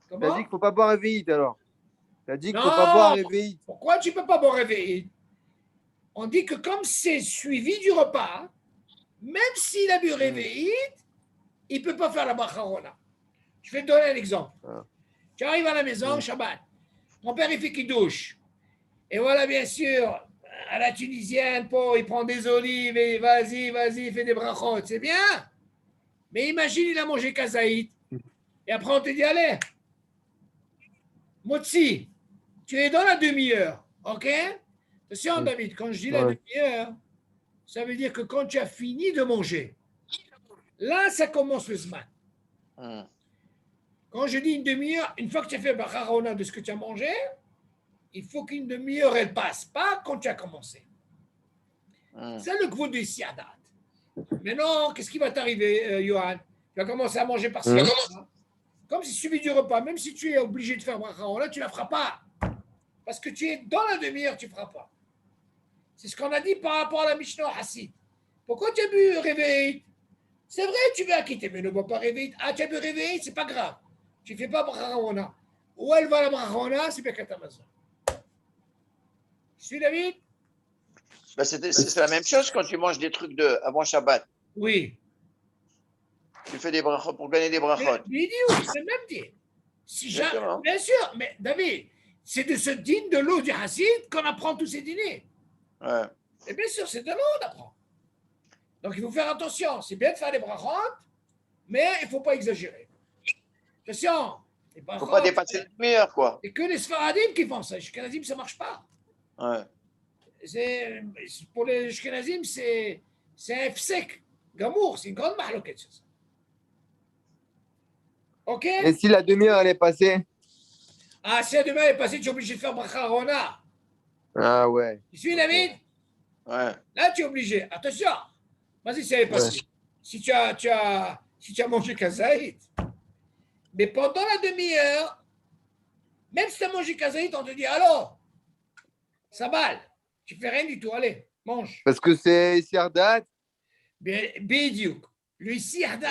T'as dit qu'il ne faut pas boire un vite alors. T'as dit qu'il ne faut pas boire un vite. Pourquoi tu ne peux pas boire un vite? On dit que comme c'est suivi du repas, même s'il a bu réveillite, il ne peut pas faire la bracharona. Je vais te donner un exemple. Tu arrives à la maison, Shabbat. Ton père, il fait qu'il douche. Et voilà, bien sûr, à la tunisienne, il prend des olives et vas-y, il fait des brachot. C'est bien. Mais imagine, il a mangé kazaït. Et après, on te dit, allez, motzi, tu es dans la demi-heure. OK? Attention, David, quand je dis la demi-heure, ça veut dire que quand tu as fini de manger, là, ça commence le zman. Quand je dis une demi-heure, une fois que tu as fait Bacharona de ce que tu as mangé, il faut qu'une demi-heure, elle passe, pas quand tu as commencé. C'est le gros du Siadat. Maintenant, qu'est-ce qui va t'arriver, Johan? Tu vas commencer à manger par Siadat. Comme si tu suivis du repas, même si tu es obligé de faire Bacharona, tu ne la feras pas. Parce que tu es dans la demi-heure, tu ne feras pas. C'est ce qu'on a dit par rapport à la Mishnah Hassid. Pourquoi tu as bu réveil? C'est vrai, tu veux quitter, mais ne bois pas réveil. Ah, tu as bu réveil, c'est pas grave. Tu ne fais pas brachona. Où elle va la brachona, c'est Birkat Hamazon. Tu suis, David? Ben c'est la même chose quand tu manges des trucs avant Shabbat. Oui. Tu fais des brachot pour gagner des brachot. C'est le même dit. Bien sûr, mais David, c'est de ce dîne de l'eau du Hassid qu'on apprend tous ces dîners. Ouais. Et bien sûr, c'est de l'eau on apprend. Donc il faut faire attention. C'est bien de faire des brachot, mais il ne faut pas exagérer. Attention. Il ne faut pas dépasser le demi-heure, quoi. C'est que les Sfaradim qui font ça. Les Shkenazim, ça ne marche pas. Ouais. Pour les Shkenazim, c'est un fsek. Gamour, c'est une grande mahloquette sur ça. OK? Et si la demi-heure, elle est passée? Ah, si demain est passé, tu es obligé de faire bracha rona. Ah ouais. Tu suis, David? Ouais. Là, tu es obligé. Attention. Vas-y, si elle est passée. Si tu as mangé kazaït, mais pendant la demi-heure, même si tu as mangé kazaït, on te dit, alors, ça balle. Tu fais rien du tout. Allez, mange. Parce que c'est Siardat. Bidiouk. Le sirdat,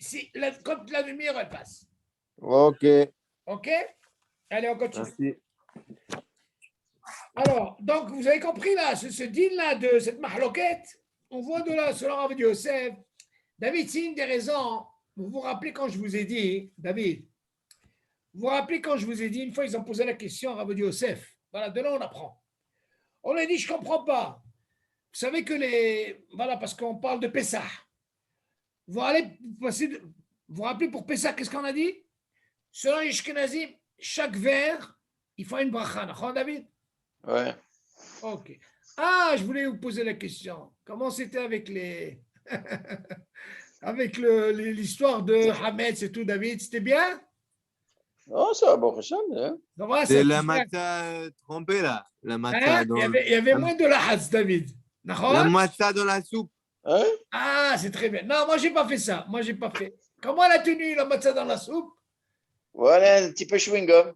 c'est quand la demi-heure elle passe. Ok. OK? Allez, on continue. Merci. Alors, donc, vous avez compris là, ce deal-là de cette mahloquette, on voit de là, selon Rav Yosef, David, c'est une des raisons. Vous vous rappelez quand je vous ai dit, David, vous vous rappelez quand je vous ai dit, une fois ils ont posé la question à Rav Yosef. Voilà, de là on apprend. On a dit, je ne comprends pas. Vous savez que voilà, parce qu'on parle de Pessah. Vous vous rappelez pour Pessah, qu'est-ce qu'on a dit? Selon les Ashkenazim, chaque verre, il faut une bracha. D'accord, David? Ouais. Ok. Ah, je voulais vous poser la question. Comment c'était avec avec l'histoire de Hametz et tout, David? C'était bien? Oh, ça va, bon, Hashem, hein. Non, voilà, C'est c'est la bien. matzah trempée là. La Hein? matzah dans, Il y avait moins de la hatz, David. la D'accord? matzah dans la soupe. Hein? Ah, c'est très bien. Non, moi, j'ai pas fait ça. Moi, j'ai pas fait. Comment elle a tenu la matzah dans la soupe? Voilà, un petit peu chewing-gum.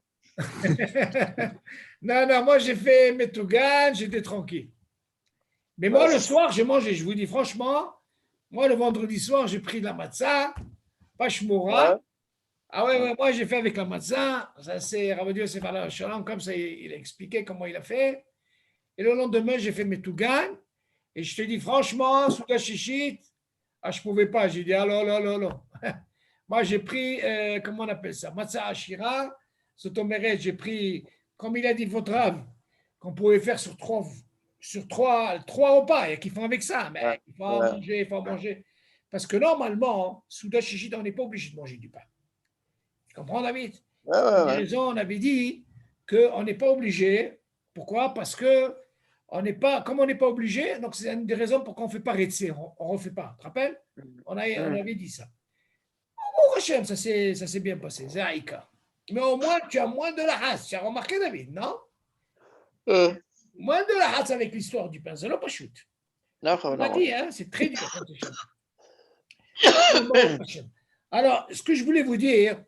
Non, non, moi, j'ai fait Metougan, j'étais tranquille. Mais moi, le soir, j'ai mangé. Je vous dis franchement, moi, le vendredi soir, j'ai pris de la matzah, pas shmoura. Ouais. Ah ouais, moi, j'ai fait avec la matzah. Ça, c'est Rav Yosef Alav Shalom, comme ça, il a expliqué comment il a fait. Et le lendemain, j'ai fait Metougan. Et je te dis franchement, sous la chichite, ah, je ne pouvais pas. J'ai dit, ah non, non, non, non. Moi, j'ai pris, comment on appelle ça? Matzah Ashira, Sotomeret, j'ai pris, comme il a dit votre Rav, qu'on pouvait faire sur trois repas, et qu'ils font avec ça. Mais Ouais. il faut en manger, il faut en manger. Parce que normalement, sous la chichite, on n'est pas obligé de manger du pain. Tu comprends, David? Ouais, Pour ouais, des ouais. raisons, on avait dit qu'on n'est pas obligé. Pourquoi? Parce que comme on n'est pas obligé, donc c'est une des raisons pour qu'on ne fait pas Rétser, on ne refait pas. Tu te rappelles? On avait dit ça. Oh, Hachem, ça s'est bien passé, c'est Aïka. Mais au moins, tu as moins de la race. Tu as remarqué, David, non? Moins de la race avec l'histoire du pain. C'est le pachout. Non, On l'a non. dit, hein, c'est très dur. Alors, ce que je voulais vous dire,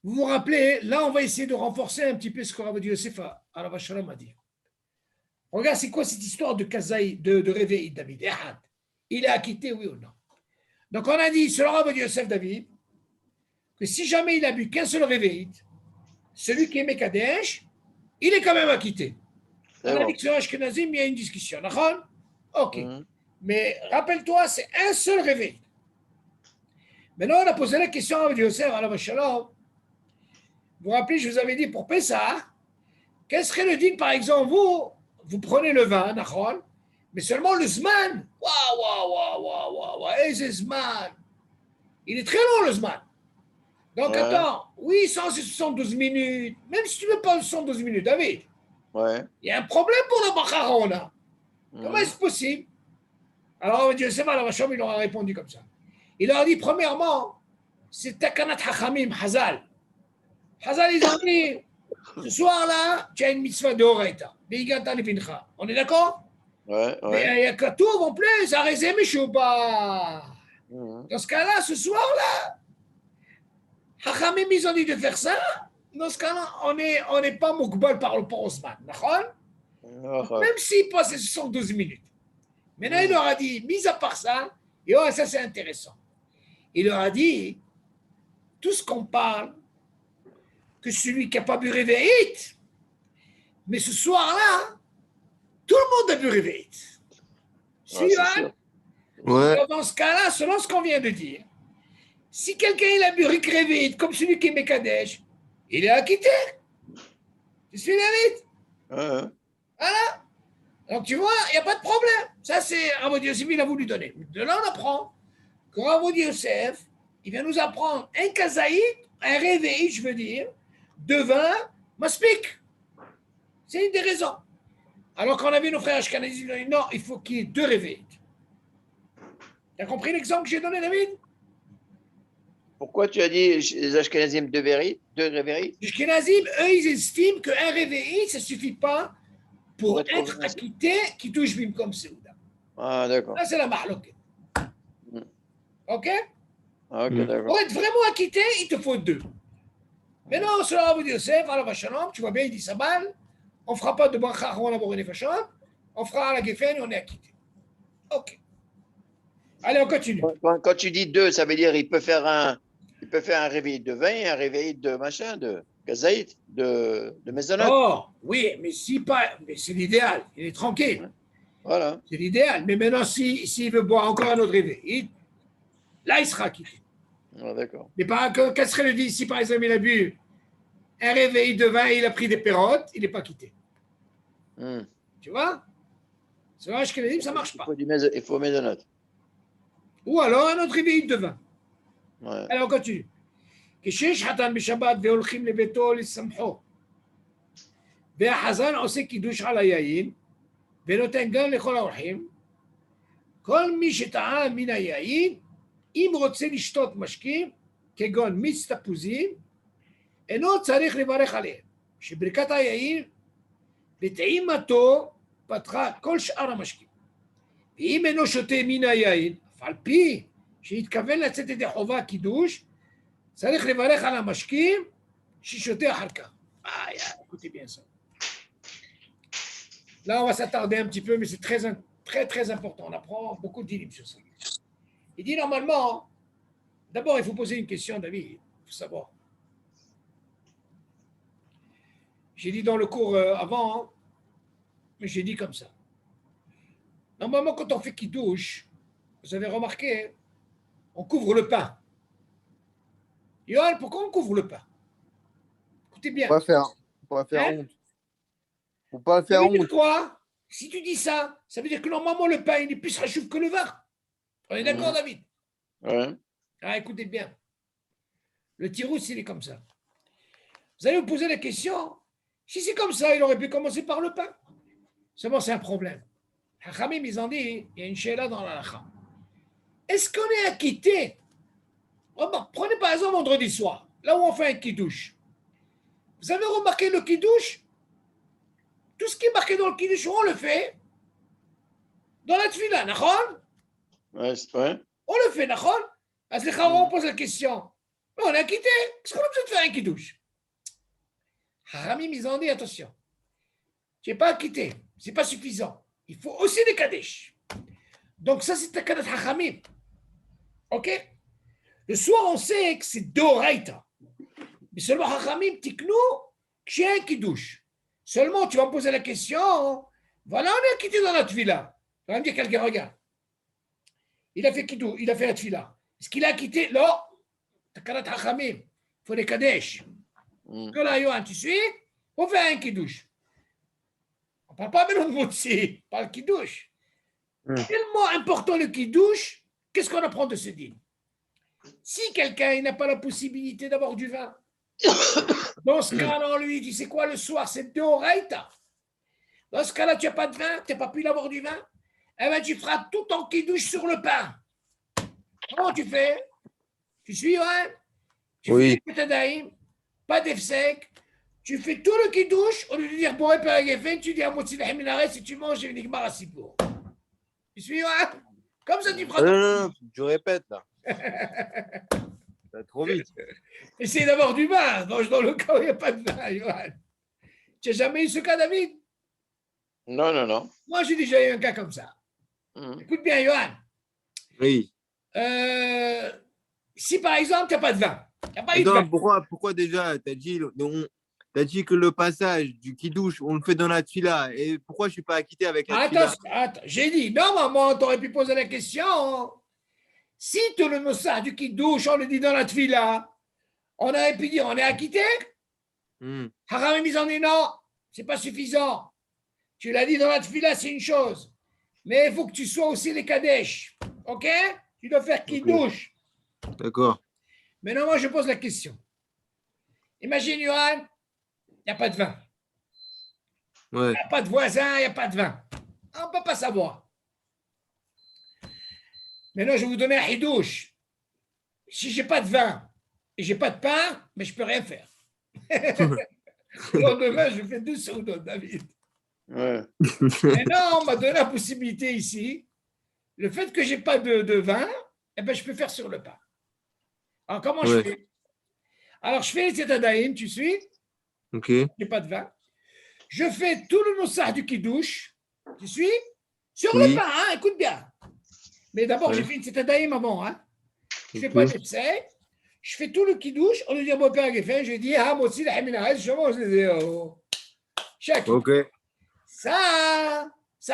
vous vous rappelez, là, on va essayer de renforcer un petit peu ce que Rav Yosef Alav Shalom a dit. Regarde, c'est quoi cette histoire de Kazaï, de réveil, David? Ehad. Il est acquitté, oui ou non? Donc, on a dit, selon Rav Yosef David, que si jamais il a bu qu'un seul réveil, celui qui est Mekadesh, il est quand même acquitté. On a dit que sur Ashkenazim, il y a une discussion. D'accord? Ok. Mais rappelle-toi, c'est un seul réveil. Maintenant, on a posé la question à Rav Yosef Alav Shalom. Vous vous rappelez, je vous avais dit pour Pessah, quel serait le din, par exemple, vous prenez le vin, d'accord, mais seulement le zman. Waouh, et c'est zman. Il est très long, le zman. Donc, attends, oui, ça, c'est 72 minutes. Même si tu ne veux pas 72 minutes, David, il y a un problème pour le Bacharona. Comment est-ce possible? Alors, Dieu sait, la Vachom, il leur a répondu comme ça. Il leur a dit, premièrement, c'est Takanat Hachamim, Hazal. Hazal, ils ont dit, ce soir-là, tu as une mitzvah de Horeta. On est d'accord? Ouais, ouais. Mais il y a que tout en plus, ça résime, je suis pas. Dans ce cas-là, ce soir-là, Hachamim, ils ont dit de faire ça. Dans ce cas-là, on n'est pas moukbal par rapport au Osman. D'accord? Même s'il passe 72 minutes. Maintenant, il leur a dit, mis à part ça, et oh, ça c'est intéressant. Il leur a dit, tout ce qu'on parle, que celui qui n'a pas bu réveillé, mais ce soir-là, tout le monde a bu réveillé. Ouais. Dans ce cas-là, selon ce qu'on vient de dire, si quelqu'un il a bu réveillé, comme celui qui est Mekadesh, il est acquitté. Tu suis David? Voilà. Donc tu vois, il n'y a pas de problème. Ça, c'est Rav Yosef, il a voulu donner. De là, on apprend que Rav Yosef, il vient nous apprendre un kazaït, un réveil, je veux dire, de vin, maspik. C'est une des raisons. Alors qu'on avait nos frères Ashkenazim, ils ont dit non, il faut qu'il y ait deux réveils. Tu as compris l'exemple que j'ai donné, David? Pourquoi tu as dit les Ashkenazim deux réveils? Les Ashkenazim, eux, ils estiment qu'un réveil, ça ne suffit pas pour être convaincu. acquitté qui touche bim comme Seouda. Ah, d'accord. Ça, c'est la mahloquette. OK? Ah, ok, Mm. d'accord. Pour être vraiment acquitté, il te faut 2. Maintenant, selon Abu Yosef, tu vois bien, il dit Sabal, on ne fera pas de bracha avant la boré nefashot, on fera à la Geffen et on est acquitté. OK. Allez, on continue. Quand tu dis 2, ça veut dire il peut faire un réveil de vin, un réveil de machin, de gazaït, de maisonnette. Oh, oui, mais si pas, mais c'est l'idéal, il est tranquille. Voilà. C'est l'idéal. Mais maintenant, s'il veut boire encore un autre réveil, là, il sera acquitté. Ah, d'accord. Mais quel serait le dit si par exemple il a bu un réveil de vin et il a pris des pérottes, il n'est pas quitté. Tu vois? C'est vrai, que ça ne marche pas. Il faut maisonnette. Ou alors un autre réveil de vin. Ouais. Alors on continue. כשיש חתן בשבת והולכים לביתו לשמחו והחזן עושה קידוש על היין ונותן גם לכל האורחים, כל מי שטעם מן היין, אם רוצה לשתות משקים כגון מיץ תפוזים, אינו צריך לברך עליהם, שברכת היין בטעימתו פתחה כל שאר המשקים. ואם אינו שותה מן היין, אף על פי שהתכוון לצאת ידי חובה קידוש, צריך לברך על המשקים ששותה אחר כך. écoutez bien ça. Là, on va s'attarder un petit peu, mais c'est très, très, très important. On apprend beaucoup de dilim sur ça. Il dit normalement, d'abord, il faut poser une question, David. Il faut savoir. J'ai dit dans le cours avant, mais j'ai dit comme ça. Normalement, quand on fait kidouche, vous avez remarqué, on couvre le pain. Yoann, pourquoi on couvre le pain? Écoutez bien. Faut pas faire honte. Faut pas faire Ça veut dire honte. quoi? Si tu dis ça, ça veut dire que normalement le pain il est plus rachouf que le vin. On est d'accord, David? Ouais. Ah, écoutez bien. Le tirous, il est comme ça. Vous allez vous poser la question, si c'est comme ça, il aurait pu commencer par le pain. Seulement, c'est un problème. Hachamim, ils ont dit, il y a une shéla dans la lacha. Est-ce qu'on est acquitté? Prenez par exemple vendredi soir, là où on fait un kidouche. Vous avez remarqué le kidouche? Tout ce qui est marqué dans le kidouche, on le fait dans la tefila, d'accord? Ouais, c'est vrai. On le fait, d'accord? Parce que les on pose la question. Mais on est acquitté. Qu'est-ce qu'on a besoin de faire un kidouche? Haramim, ils ont dit, attention. Tu n'es pas acquitté. Ce n'est pas suffisant. Il faut aussi des kadesh. Donc ça, c'est un kadesh Haramim. OK? Le soir, on sait que c'est d'oraita. Mais seulement Haramim, tiknou, que j'ai un kidouche. Seulement, tu vas me poser la question. Voilà, on est acquitté dans la tefila. Tu vas me dire, quelqu'un regarde. Il a fait kidou, il a fait la tefila. Est-ce qu'il a acquitté? Non. Takarat Hachamim. Il faut des kadesh. Que là, Yohan, tu suis? On fait un kidouche. On ne parle pas maintenant de motzi, on parle kidouche. Tellement important le kidouche, qu'est-ce qu'on apprend de ce dîme? Si quelqu'un n'a pas la possibilité d'avoir du vin, dans ce cas-là, on lui dit, c'est quoi le soir? C'est d'oraita. Dans ce cas-là, tu n'as pas de vin, tu n'as pas pu avoir du vin, eh bien, tu feras tout ton kidouche sur le pain. Comment tu fais? Tu suis, ouais? Oui. Tu fais Tadaïm, pas d'efsek. Tu fais tout le kidouche, au lieu de dire Boré Peragefen, tu dis à Motsi Lahiminaret, si tu manges, une Igmar à Sipour. Tu suis, ouais? Comme ça, tu feras. Non, tu répètes là. Ça va trop vite. Essaye d'avoir du vin. Mange dans le cas où il n'y a pas de vin, Johan. Tu n'as jamais eu ce cas, David? Non. Moi, j'ai déjà eu un cas comme ça. Écoute bien, Johan. Oui. Si par exemple, tu n'as pas de vin, il n'y a pas eu de vin. Pourquoi déjà tu as dit que le passage du kidouche, on le fait dans la tefila. Et pourquoi je ne suis pas acquitté avec la tefila? Attends, j'ai dit, normalement, tu aurais pu poser la question. Si tout le moussard du kidouche, on le dit dans la tefila, on aurait pu dire, on est acquitté. Haramim, ils ont dit non, c'est pas suffisant. Tu l'as dit dans la tefila, c'est une chose. Mais il faut que tu sois aussi les kadesh. OK? Tu dois faire kidouche. D'accord. Maintenant, moi, je pose la question. Imagine, Johan, il n'y a pas de vin. Ouais. Il n'y a pas de voisin, il n'y a pas de vin. On ne peut pas savoir. Maintenant, je vais vous donner un hidouche. Si je n'ai pas de vin, et j'ai pas de pain, mais je peux rien faire. Le lendemain, je fais 2 secondes, David. Ouais. Mais non, on m'a donné la possibilité ici. Le fait que j'ai pas de vin, eh ben, je peux faire sur le pain. Alors, comment je Ouais. fais? Alors, je fais les tzedadaïm, tu suis? Ok. J'ai pas de vin. Je fais tout le nosar du kidouche, tu suis? Sur le Oui. pain, hein, écoute bien. Mais d'abord, Ouais. j'ai fait une tzedadaïm avant, hein. Je fais Ok. pas d'essai. Je fais tout le kidouche. On lui dit, mon père Geffen, je dis, ah, moi aussi, la hamina, je mange les chaque. Ok. Ça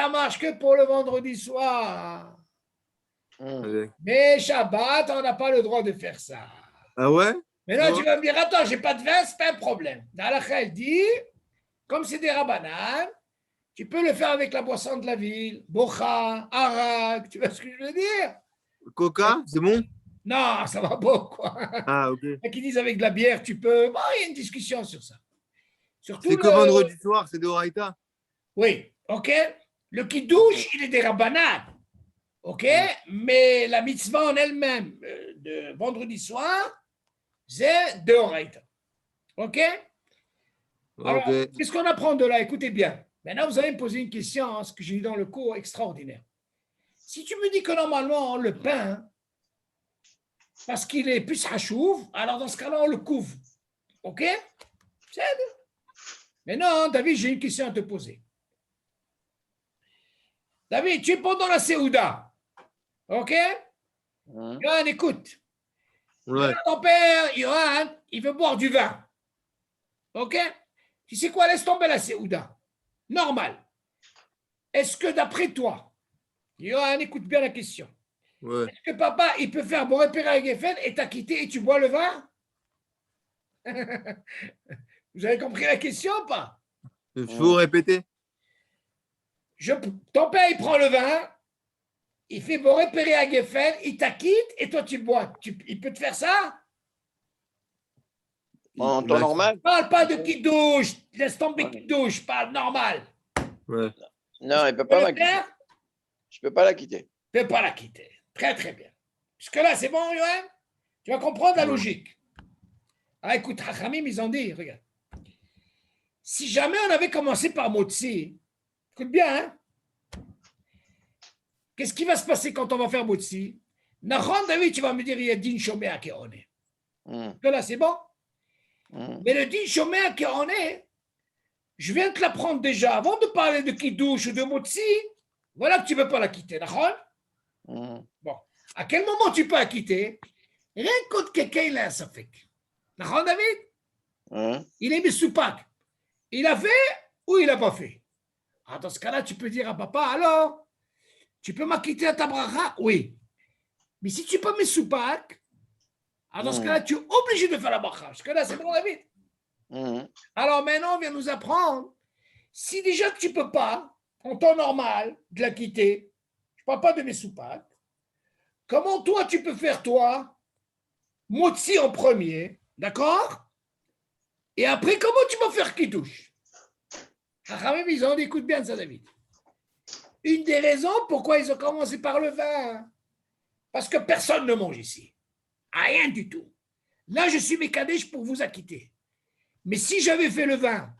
marche que pour le vendredi soir. Mm. Allez. Mais Shabbat, on n'a pas le droit de faire ça. Ah ouais? Maintenant, tu Pourquoi? vas me dire, attends, j'ai pas de vin, c'est pas un problème. Dalakha, elle dit, comme c'est des rabananes, tu peux le faire avec la boisson de la ville, bocha, arak, tu vois ce que je veux dire? Coca, c'est bon? Non, ça va pas, quoi. Ah, ok. Et qui disent avec de la bière, tu peux. Bon, il y a une discussion sur ça. Surtout C'est que le. vendredi soir, c'est de Horaïta. Oui, ok. Le kidouche, il est des rabananes. Ok, mais la mitzvah en elle-même de vendredi soir, c'est de Horaïta. Ok. Alors, Ok. qu'est-ce qu'on apprend de là? Écoutez bien. Maintenant, vous allez me poser une question, hein, ce que j'ai dit dans le cours extraordinaire. Si tu me dis que normalement, le pain, parce qu'il est plus hachouv, alors dans ce cas-là, on le couvre. OK? C'est. Mais non, David, j'ai une question à te poser. David, tu es pendant la Séouda. OK? Mm. Yohan, écoute. Ouais. Ton père, Yohan, il veut boire du vin. OK? Tu sais quoi? Laisse tomber la Séouda. Normal. Est-ce que d'après toi, Yohan, écoute bien la question. Ouais. Est-ce que papa, il peut faire bon repérer avec Geffen et t'acquitter et tu bois le vin? Vous avez compris la question ou pas? Il faut répéter. Ton père, il prend le vin, il fait bon repérer à Geffen, il t'acquitte et toi, tu bois. Il peut te faire ça? En Il temps m'a- normal? Parle pas de qui douche. Laisse tomber Ouais. qui douche. Parle normal. Ouais. Non, il ne peut Tu pas peux le m'acquitter. faire? Je ne peux pas la quitter. Tu peux pas la quitter. Très, très bien. Jusque là, c'est bon, Yoann? Tu vas comprendre la Ouais. logique. Ah, écoute, Hachamim, ils ont dit, regarde. Si jamais on avait commencé par Motsi, écoute bien, hein? Qu'est-ce qui va se passer quand on va faire Motsi? Nahon, David, tu vas me dire, il y a Din Shomé à Kéroné. Mm. Là, c'est bon. Mm. Mais le Din Shomé à Kéroné, je viens de te l'apprendre déjà. Avant de parler de Kiddush ou de Motsi, voilà que tu ne peux pas la quitter. Nahon? Mm. Bon. À quel moment tu peux la quitter? Rien que quand quelqu'un il a un safek. Nahon, David? Mm. Il est mis sous Pâques. Il a fait ou il n'a pas fait? Ah, dans ce cas-là, tu peux dire à papa, alors, tu peux m'acquitter à ta bracha? Oui. Mais si tu peux me sous Pâques, dans ce cas-là, tu es obligé de faire la bracha. Parce que là, c'est bon, David. Mm. Alors maintenant, on vient nous apprendre, si déjà que tu ne peux pas, en temps normal, de la quitter, je ne parle pas de mes soupapes, comment toi, tu peux faire, toi, Motsi en premier, d'accord? Et après, comment tu vas faire Kiddush? Chachamim, ils ont dit, écoute bien ça, David. Une des raisons pourquoi ils ont commencé par le vin, parce que personne ne mange ici. Rien du tout. Là, je suis Mekadesh pour vous acquitter. Mais si j'avais fait le vin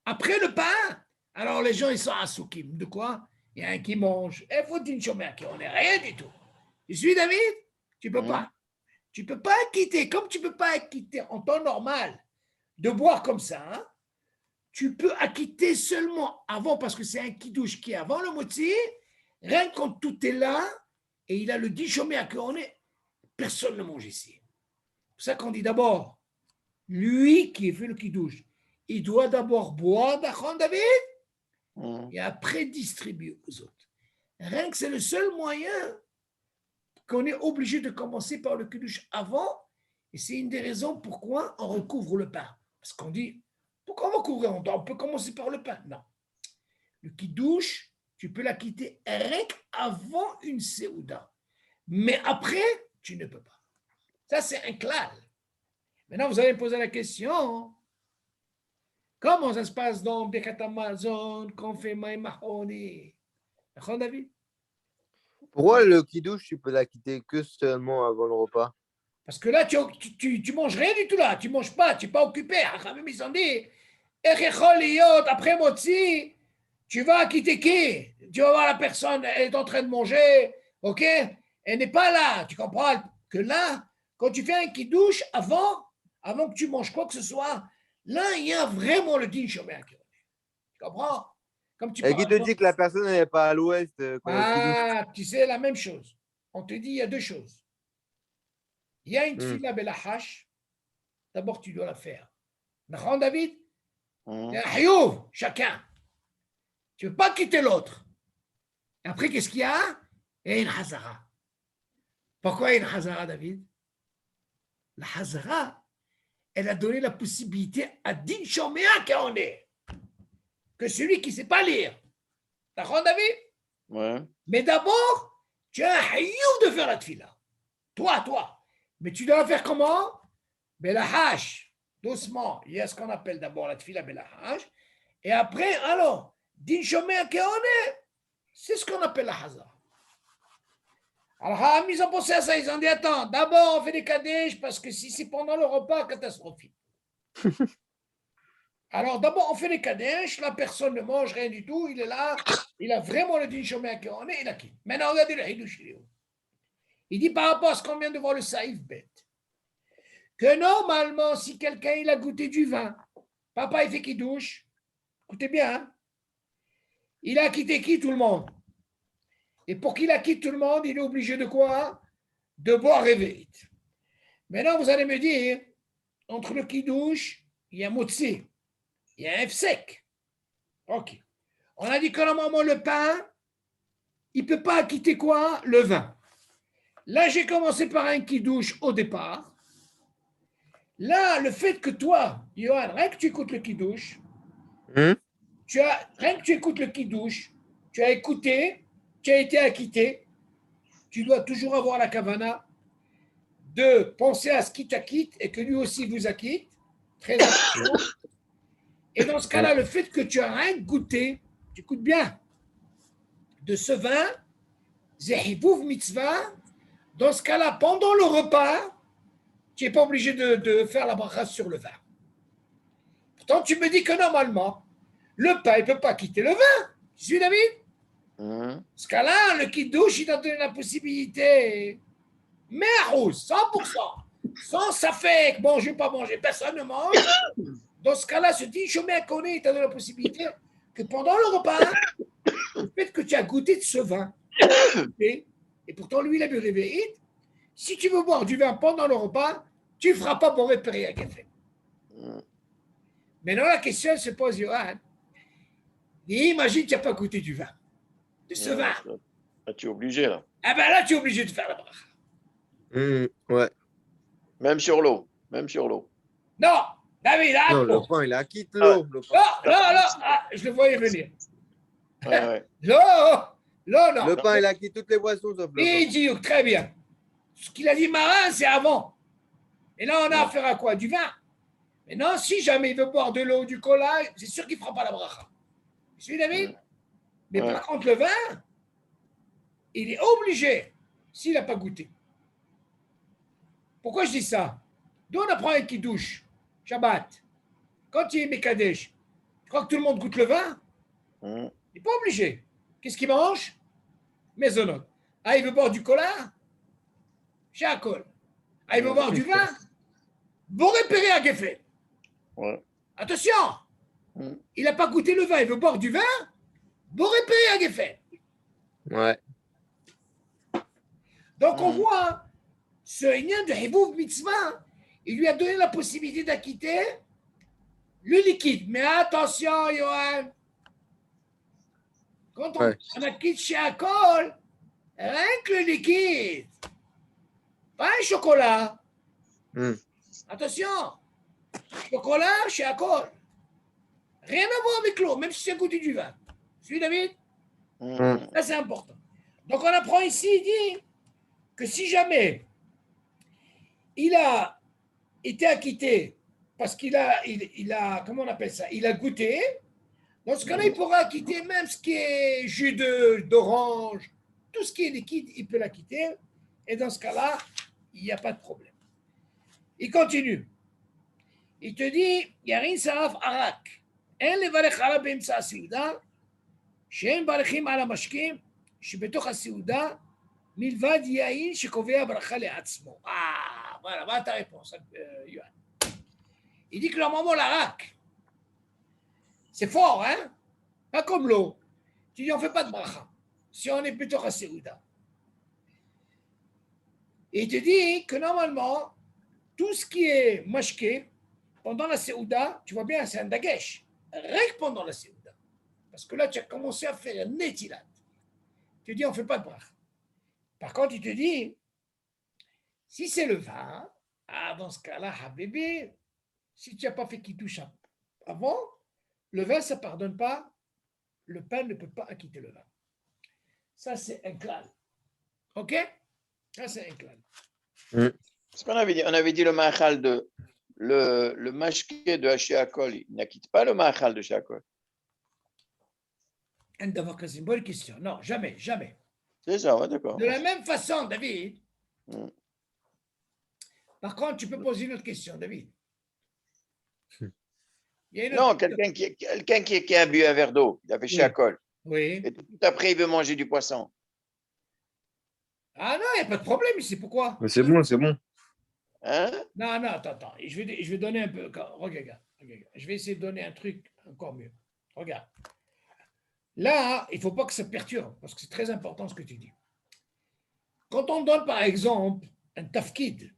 après le pain, alors les gens, ils sont à Soukim. De quoi? Il y a un qui mange. Il faut une chômeur qui en est rien du tout. Tu suis, David? Tu ne peux pas. Tu ne peux pas acquitter, comme tu ne peux pas acquitter en temps normal de boire comme ça, hein, tu peux acquitter seulement avant, parce que c'est un kidouche qui est avant le motzi, rien que quand tout est là, et il a le 10 chômeur qui en est, personne ne mange ici. C'est pour ça qu'on dit d'abord, lui qui fait le kidouche, il doit d'abord boire d'Achon David et après distribuer aux autres. Rien que c'est le seul moyen qu'on est obligé de commencer par le kidouche avant, et c'est une des raisons pourquoi on recouvre le pain. Parce qu'on dit, pourquoi on va couvrir? On peut commencer par le pain. Non. Le kidouche, tu peux la quitter rien qu'avant une séouda. Mais après, tu ne peux pas. Ça, c'est un clal. Maintenant, vous allez me poser la question, comment ça se passe dans Birkat Amazon, qu'on fait Maïm Mahoni? D'accord, David? Pourquoi le kidouche, tu peux la quitter que seulement avant le repas? Parce que là, tu manges rien du tout là. Tu manges pas, tu n'es pas occupé. Même ils ont dit, après Motzi, tu vas quitter qui? Tu vas voir la personne, elle est en train de manger, ok? Elle n'est pas là. Tu comprends que là, quand tu fais un kiddush, avant que tu manges quoi que ce soit, là, il y a vraiment le din shomer. Tu comprends? Comme tu Et qui te parles. dit que la personne n'est pas à l'ouest quand il y a le kidouche? Ah, tu sais, la même chose. On te dit, il y a deux choses. Il y a une Hmm. tfila belahash. D'abord, tu dois la faire. D'accord, David? Il y a un hiyuv, chacun. Tu ne veux pas quitter l'autre. Après, qu'est-ce qu'il y a? Il y a une hazara. Pourquoi il y a une hazara, David? La hazara, elle a donné la possibilité à Din Shoméa qu'on est. Que celui qui ne sait pas lire. D'accord, David? Ouais. Mais d'abord, tu as un hiyuv de faire la tfila. Toi. Mais tu dois la faire comment? Belahash, doucement. Il y a ce qu'on appelle d'abord la tfila belahash. Et après, alors, Din Shoméa qu'on est, c'est ce qu'on appelle la hazara. Alors, ils ont pensé à ça, ils ont dit, attends, d'abord on fait des kaddish parce que si c'est pendant le repas, catastrophique. Alors, d'abord on fait des kaddish, la personne ne mange rien du tout, il est là, il a vraiment le din shomer qu'on est, il a quitté. Maintenant, regardez le hidouch. Il dit par rapport à ce qu'on vient de voir le saïf bête, que normalement, si quelqu'un il a goûté du vin, papa il fait qu'il douche, écoutez bien, hein, il a quitté qui tout le monde? Et pour qu'il a quitté tout le monde, il est obligé de quoi? De boire et vite. Maintenant, vous allez me dire, entre le kidouche, il y a motzi, il y a un sec. Ok. On a dit que normalement le pain, il ne peut pas quitter quoi? Le vin. Là, j'ai commencé par un kidouche au départ. Là, le fait que toi, Johan, rien que tu écoutes le kidouche, Hmm. rien que tu écoutes le kidouche, tu as écouté, tu as été acquitté, tu dois toujours avoir la kavana de penser à ce qui t'acquitte et que lui aussi vous acquitte. Très important. Et dans ce cas-là, le fait que tu as rien goûté, tu écoutes bien, de ce vin, Zehibouv mitzvah, dans ce cas-là, pendant le repas, tu n'es pas obligé de faire la bracha sur le vin. Pourtant, tu me dis que normalement, le pain, il ne peut pas quitter le vin. Tu suis, David? Dans ce cas-là, le kiddush, il t'a donné la possibilité, mais à rose, 100%. Sans ça fait que manger, pas manger, personne ne mange. Dans ce cas-là, ce dit, je mets connaît, il t'a donné la possibilité que pendant le repas, le fait que tu as goûté de ce vin, et pourtant lui, il a bu réveillé, si tu veux boire du vin pendant le repas, tu ne feras pas pour repérer un café. Maintenant, la question se pose, Johan. Imagine que tu n'as pas goûté du vin, de ce vin. Là, tu es obligé, là. Ah ben là, tu es obligé de faire la bracha. Ouais. Même sur l'eau. Même sur l'eau. Non, David, là, Non, le non, pain, il a quitté l'eau. Le pain. je le voyais venir. Ouais. Non. Le pain, il a quitté toutes les boissons sauf le pain. Idiot, très bien. Ce qu'il a dit marin, c'est avant. Et là, on a affaire à quoi? Du vin. Maintenant, si jamais il veut boire de l'eau, du cola, c'est sûr qu'il ne fera pas la bracha. Tu suis, David? Mais par contre, le vin, il est obligé s'il n'a pas goûté. Pourquoi je dis ça? D'où on apprend un qui douche, Shabbat. Quand il est Mekadesh, tu crois que tout le monde goûte le vin? Il n'est pas obligé. Qu'est-ce qu'il mange? Maisonnot. Ah, il veut boire du cola? Chakol. Ah, il veut boire du vin? Boré à Geffen. Attention! Il n'a pas goûté le vin, il veut boire du vin? Boré à Geffen. Ouais. Donc, on voit ce lien de Hibouv Mitzvah, il lui a donné la possibilité d'acquitter le liquide. Mais attention, Johan, quand on acquitte chez Akol, rien que le liquide, pas un chocolat. Attention, chocolat chez Akol, rien à voir avec l'eau, même si c'est goûté du vin. Tu suis, David? Ça, c'est important. Donc, on apprend ici, il dit que si jamais il a été acquitté parce qu'il a, comment on appelle ça? Il a goûté. Dans ce cas-là, il pourra acquitter même ce qui est jus d'orange, tout ce qui est liquide, il peut l'acquitter. Et dans ce cas-là, il n'y a pas de problème. Il continue. Il te dit, Yarin Saraf Arak. En levarech ala באמצע הסעודה, שאין מברכים על המשקים שבתוך הסעודה, מלבד יין שקובע ברכה לעצמו. Voilà, voilà ta réponse, Yohan. Il dit que normalement l'arak, c'est fort, hein? Pas comme l'eau. Tu dis, on ne fait pas de bracha. Si on est plutôt à Séouda. Et il te dit que normalement, tout ce qui est mashké, pendant la Séouda, tu vois bien, c'est un dagesh. Rien que pendant la Séouda. Parce que là, tu as commencé à faire un netilat. Tu dis, on ne fait pas de bracha. Par contre, il te dit, si c'est le vin, dans ce cas-là, bébé, si tu n'as pas fait Kiddush avant, le vin, ça ne pardonne pas. Le pain ne peut pas acquitter le vin. Ça, c'est un clan. OK? Ça, c'est un clan. Ce qu'on avait dit, on avait dit le ma'achal de le mashké de Hachéakol, il n'acquitte pas le ma'achal de Hachéakol. C'est une bonne question. Non, jamais, jamais. C'est ça, ouais, d'accord. De la même façon, David. Par contre, tu peux poser une autre question, David. Non, quelqu'un qui a bu un verre d'eau, il a fait Hachéakol. Oui. Et tout après, il veut manger du poisson. Ah non, il n'y a pas de problème ici. Pourquoi? Mais c'est bon, c'est bon. Hein? Non, attends. Je vais donner un peu. Regarde. Je vais essayer de donner un truc encore mieux. Regarde. Là, il ne faut pas que ça perturbe, parce que c'est très important ce que tu dis. Quand on donne, par exemple, un tafkid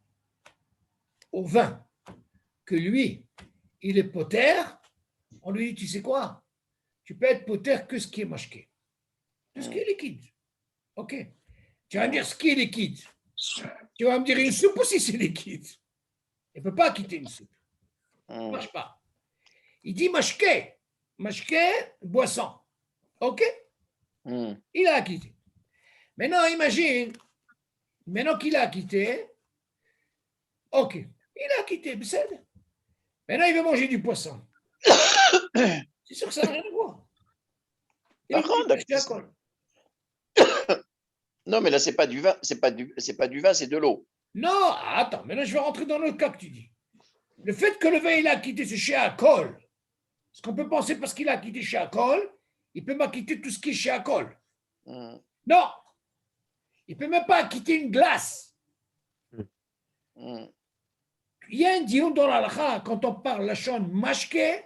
au vin, que lui, il est poter, on lui dit, tu sais quoi? Tu peux être poter que ce qui est mashké. Tout ce qui est liquide. OK. Tu vas me dire ce qui est liquide. Tu vas me dire une soupe aussi, c'est liquide. Il ne peut pas quitter une soupe. Ça ne marche pas. Il dit mashké. Mashké, boisson. OK? Il a quitté. Maintenant, imagine, maintenant qu'il a quitté, OK, il a quitté, maintenant il veut manger du poisson. C'est sûr que ça n'a rien à voir. Non, mais là, c'est pas du vin, c'est pas du vin, c'est de l'eau. Non, attends, maintenant je vais rentrer dans le cas que tu dis. Le fait que le vin il a quitté ce chez Akol, ce qu'on peut penser parce qu'il a quitté chez Akol, il peut pas quitter tout ce qui est chez Akol. Non, il peut même pas quitter une glace. Il y a un dion dans la halakha quand on parle la chaîne mashké,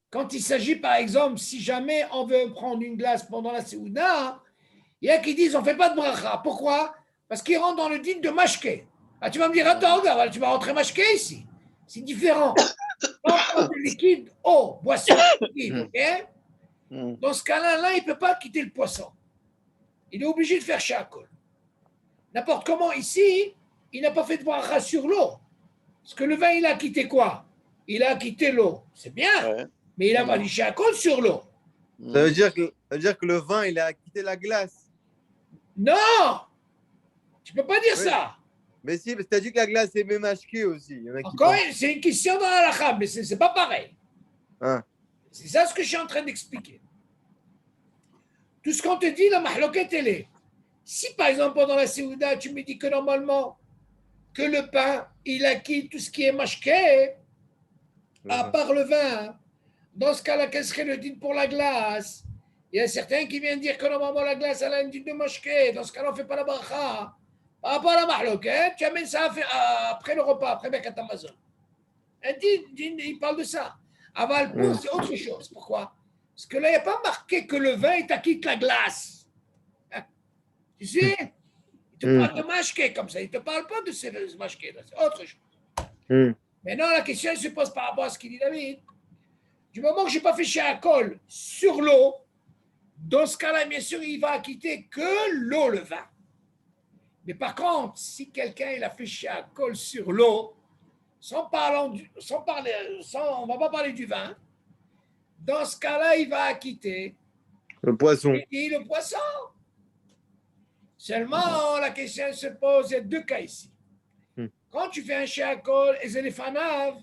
quand il s'agit par exemple, si jamais on veut prendre une glace pendant la séouda, il y a qui disent on ne fait pas de bracha. Pourquoi? Parce qu'ils rentrent dans le din de mashké. Ah, tu vas me dire, attends, regarde, tu vas rentrer mashké ici. C'est différent. On parle de liquide, eau, boisson, liquide, ok? Dans ce cas-là, il ne peut pas quitter le poisson. Il est obligé de faire shakol. N'importe comment, ici, il n'a pas fait de bracha sur l'eau. Parce que le vin, il a quitté quoi? Il a quitté l'eau. C'est bien, mais il a pas dit shakol sur l'eau. Ça veut dire que le vin, il a quitté la glace. Non! Tu ne peux pas dire ça. Mais si, parce que tu as dit que la glace est même mashké aussi. Encore, c'est une question dans la halakha, mais ce n'est pas pareil. Hein. C'est ça ce que je suis en train d'expliquer. Tout ce qu'on te dit, la mahloket, elle est. Si par exemple, pendant la séouda, tu me dis que normalement, que le pain, il acquitte tout ce qui est mashké, à part le vin, dans ce cas-là, quel serait le din pour la glace? Il y a certains qui viennent dire que normalement la glace, elle a une din de mashké. Dans ce cas-là, on ne fait pas la bracha. Par rapport à la mahloket, tu amènes ça après le repas, après Birkat Hamazon. Un din, il parle de ça. Aval, c'est autre chose. Pourquoi? Parce que là, il n'y a pas marqué que le vin, il t'acquitte la glace. Tu sais? Il te parle de mashké comme ça. Il ne te parle pas de ces mashké. C'est autre chose. Maintenant, la question se pose par rapport à ce qu'il dit David. Du moment que je n'ai pas fait shakol sur l'eau, dans ce cas-là, bien sûr, il va acquitter que l'eau, le vin. Mais par contre, si quelqu'un il a fait shakol sur l'eau, on ne va pas parler du vin, dans ce cas-là, il va acquitter le poisson. Et le poisson. Seulement, la question se pose, il y a deux cas ici. Quand tu fais un shakol et zélépanav,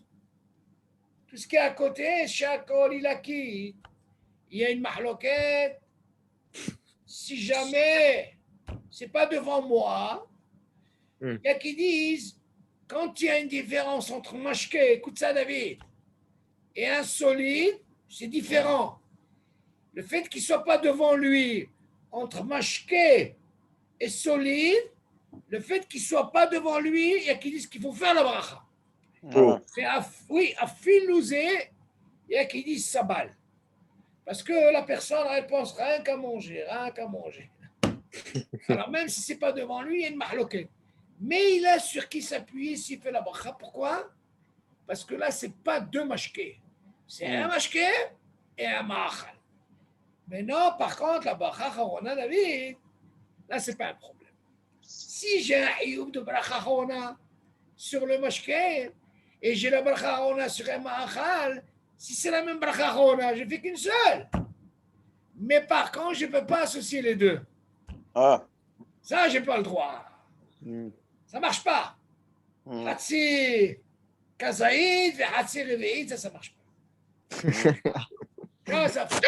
tout ce qui est à côté, shakol, il acquitte. Il y a une mahloket. Si jamais c'est pas devant moi, il y a qui disent quand il y a une différence entre mashké, écoute ça David, et un solide, c'est différent. Le fait qu'il ne soit pas devant lui, entre mashké et solide, le fait qu'il ne soit pas devant lui, il y a qui disent qu'il faut faire la bracha. Voilà. Oui, à filouser, il y a qui disent sabal. Parce que la personne, elle pense rien qu'à manger, rien qu'à manger. Alors même si ce n'est pas devant lui, il y a une mahloquette. Mais il a sur qui s'appuyer s'il fait la bracha. Pourquoi? Parce que là, ce n'est pas deux mashké. C'est un mashké et un ma'achal. Mais non, par contre, la bracha charona, David, là, ce n'est pas un problème. Si j'ai un ioub de bracha charona sur le mashké et j'ai la bracha charona sur un ma'achal, si c'est la même bracha charona, je ne fais qu'une seule. Mais par contre, je ne peux pas associer les deux. Ah. Ça, je n'ai pas le droit. Ça ne marche pas. Hatsi kazaïd et hatsi reveïd, ça ne marche pas. Non, ça fait.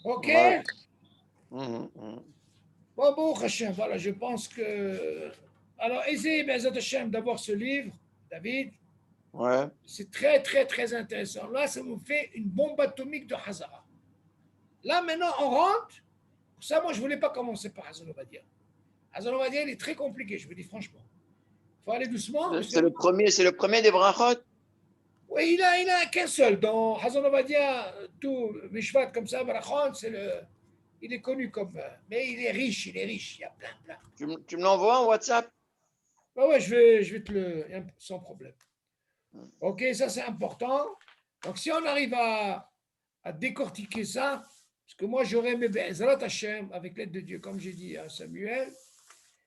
Ok? Ouais. Bon, Hachem, voilà, je pense que. Alors, essayez, Bezat Hachem, d'avoir ce livre, David. Ouais. C'est très, très, très intéressant. Là, ça nous fait une bombe atomique de Hazara. Là, maintenant, on rentre. Pour ça, moi, je ne voulais pas commencer par Hazan Ovadia. Hazan Ovadia, il est très compliqué, je vous dis franchement. Il faut aller doucement. C'est le premier des brachot. Oui, il a qu'un seul. Dans Hazan Ovadia, tout, Mishvat comme ça, Barachon, il est connu comme. Mais il est riche, il y a plein. Tu me l'envoies en WhatsApp? Ouais, je vais te le. Sans problème. Ok, ça c'est important. Donc, si on arrive à décortiquer ça, parce que moi j'aurais aimé Be'ezrat Hashem, avec l'aide de Dieu, comme j'ai dit à Samuel,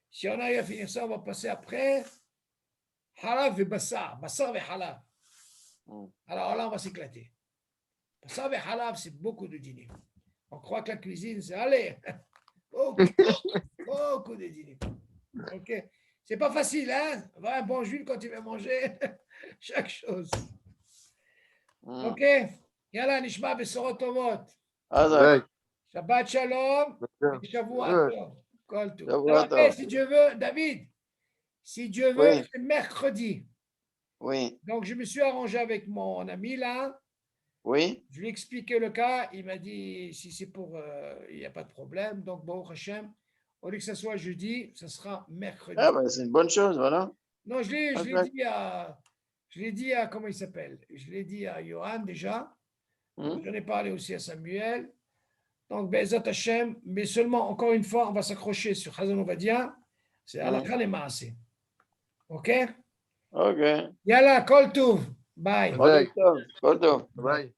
si on arrive à finir ça, on va passer après Halav et Bassar et Halav. Alors là, on va s'éclater. Bassar et Halav, c'est beaucoup de dîner. On croit que la cuisine, c'est allez, beaucoup de dîner. Ok, c'est pas facile, hein? Va un bon juif quand tu vas manger chaque chose. Ok, yalla, nishma besorot tovot. Shabbat shalom. Shavua tov. Kol tov. Après, si Dieu veut, David, si Dieu veut, Oui. c'est mercredi. Oui. Donc, je me suis arrangé avec mon ami là. Oui. Je lui ai expliqué le cas. Il m'a dit, si c'est pour, il n'y a pas de problème. Donc, Baruch Hashem, au lieu que ce soit jeudi, ce sera mercredi. Ah, ben, c'est une bonne chose, voilà. Non, je l'ai dit à, comment il s'appelle? Je l'ai dit à Johan déjà. J'en ai parlé aussi à Samuel. Donc, Be'ezat Hashem, mais seulement, encore une fois, on va s'accrocher sur Hazan Ovadia. C'est Halakha et Maaseh. OK? Ok. Yalla, Kol Tov. Bye. Kol tov. Bye.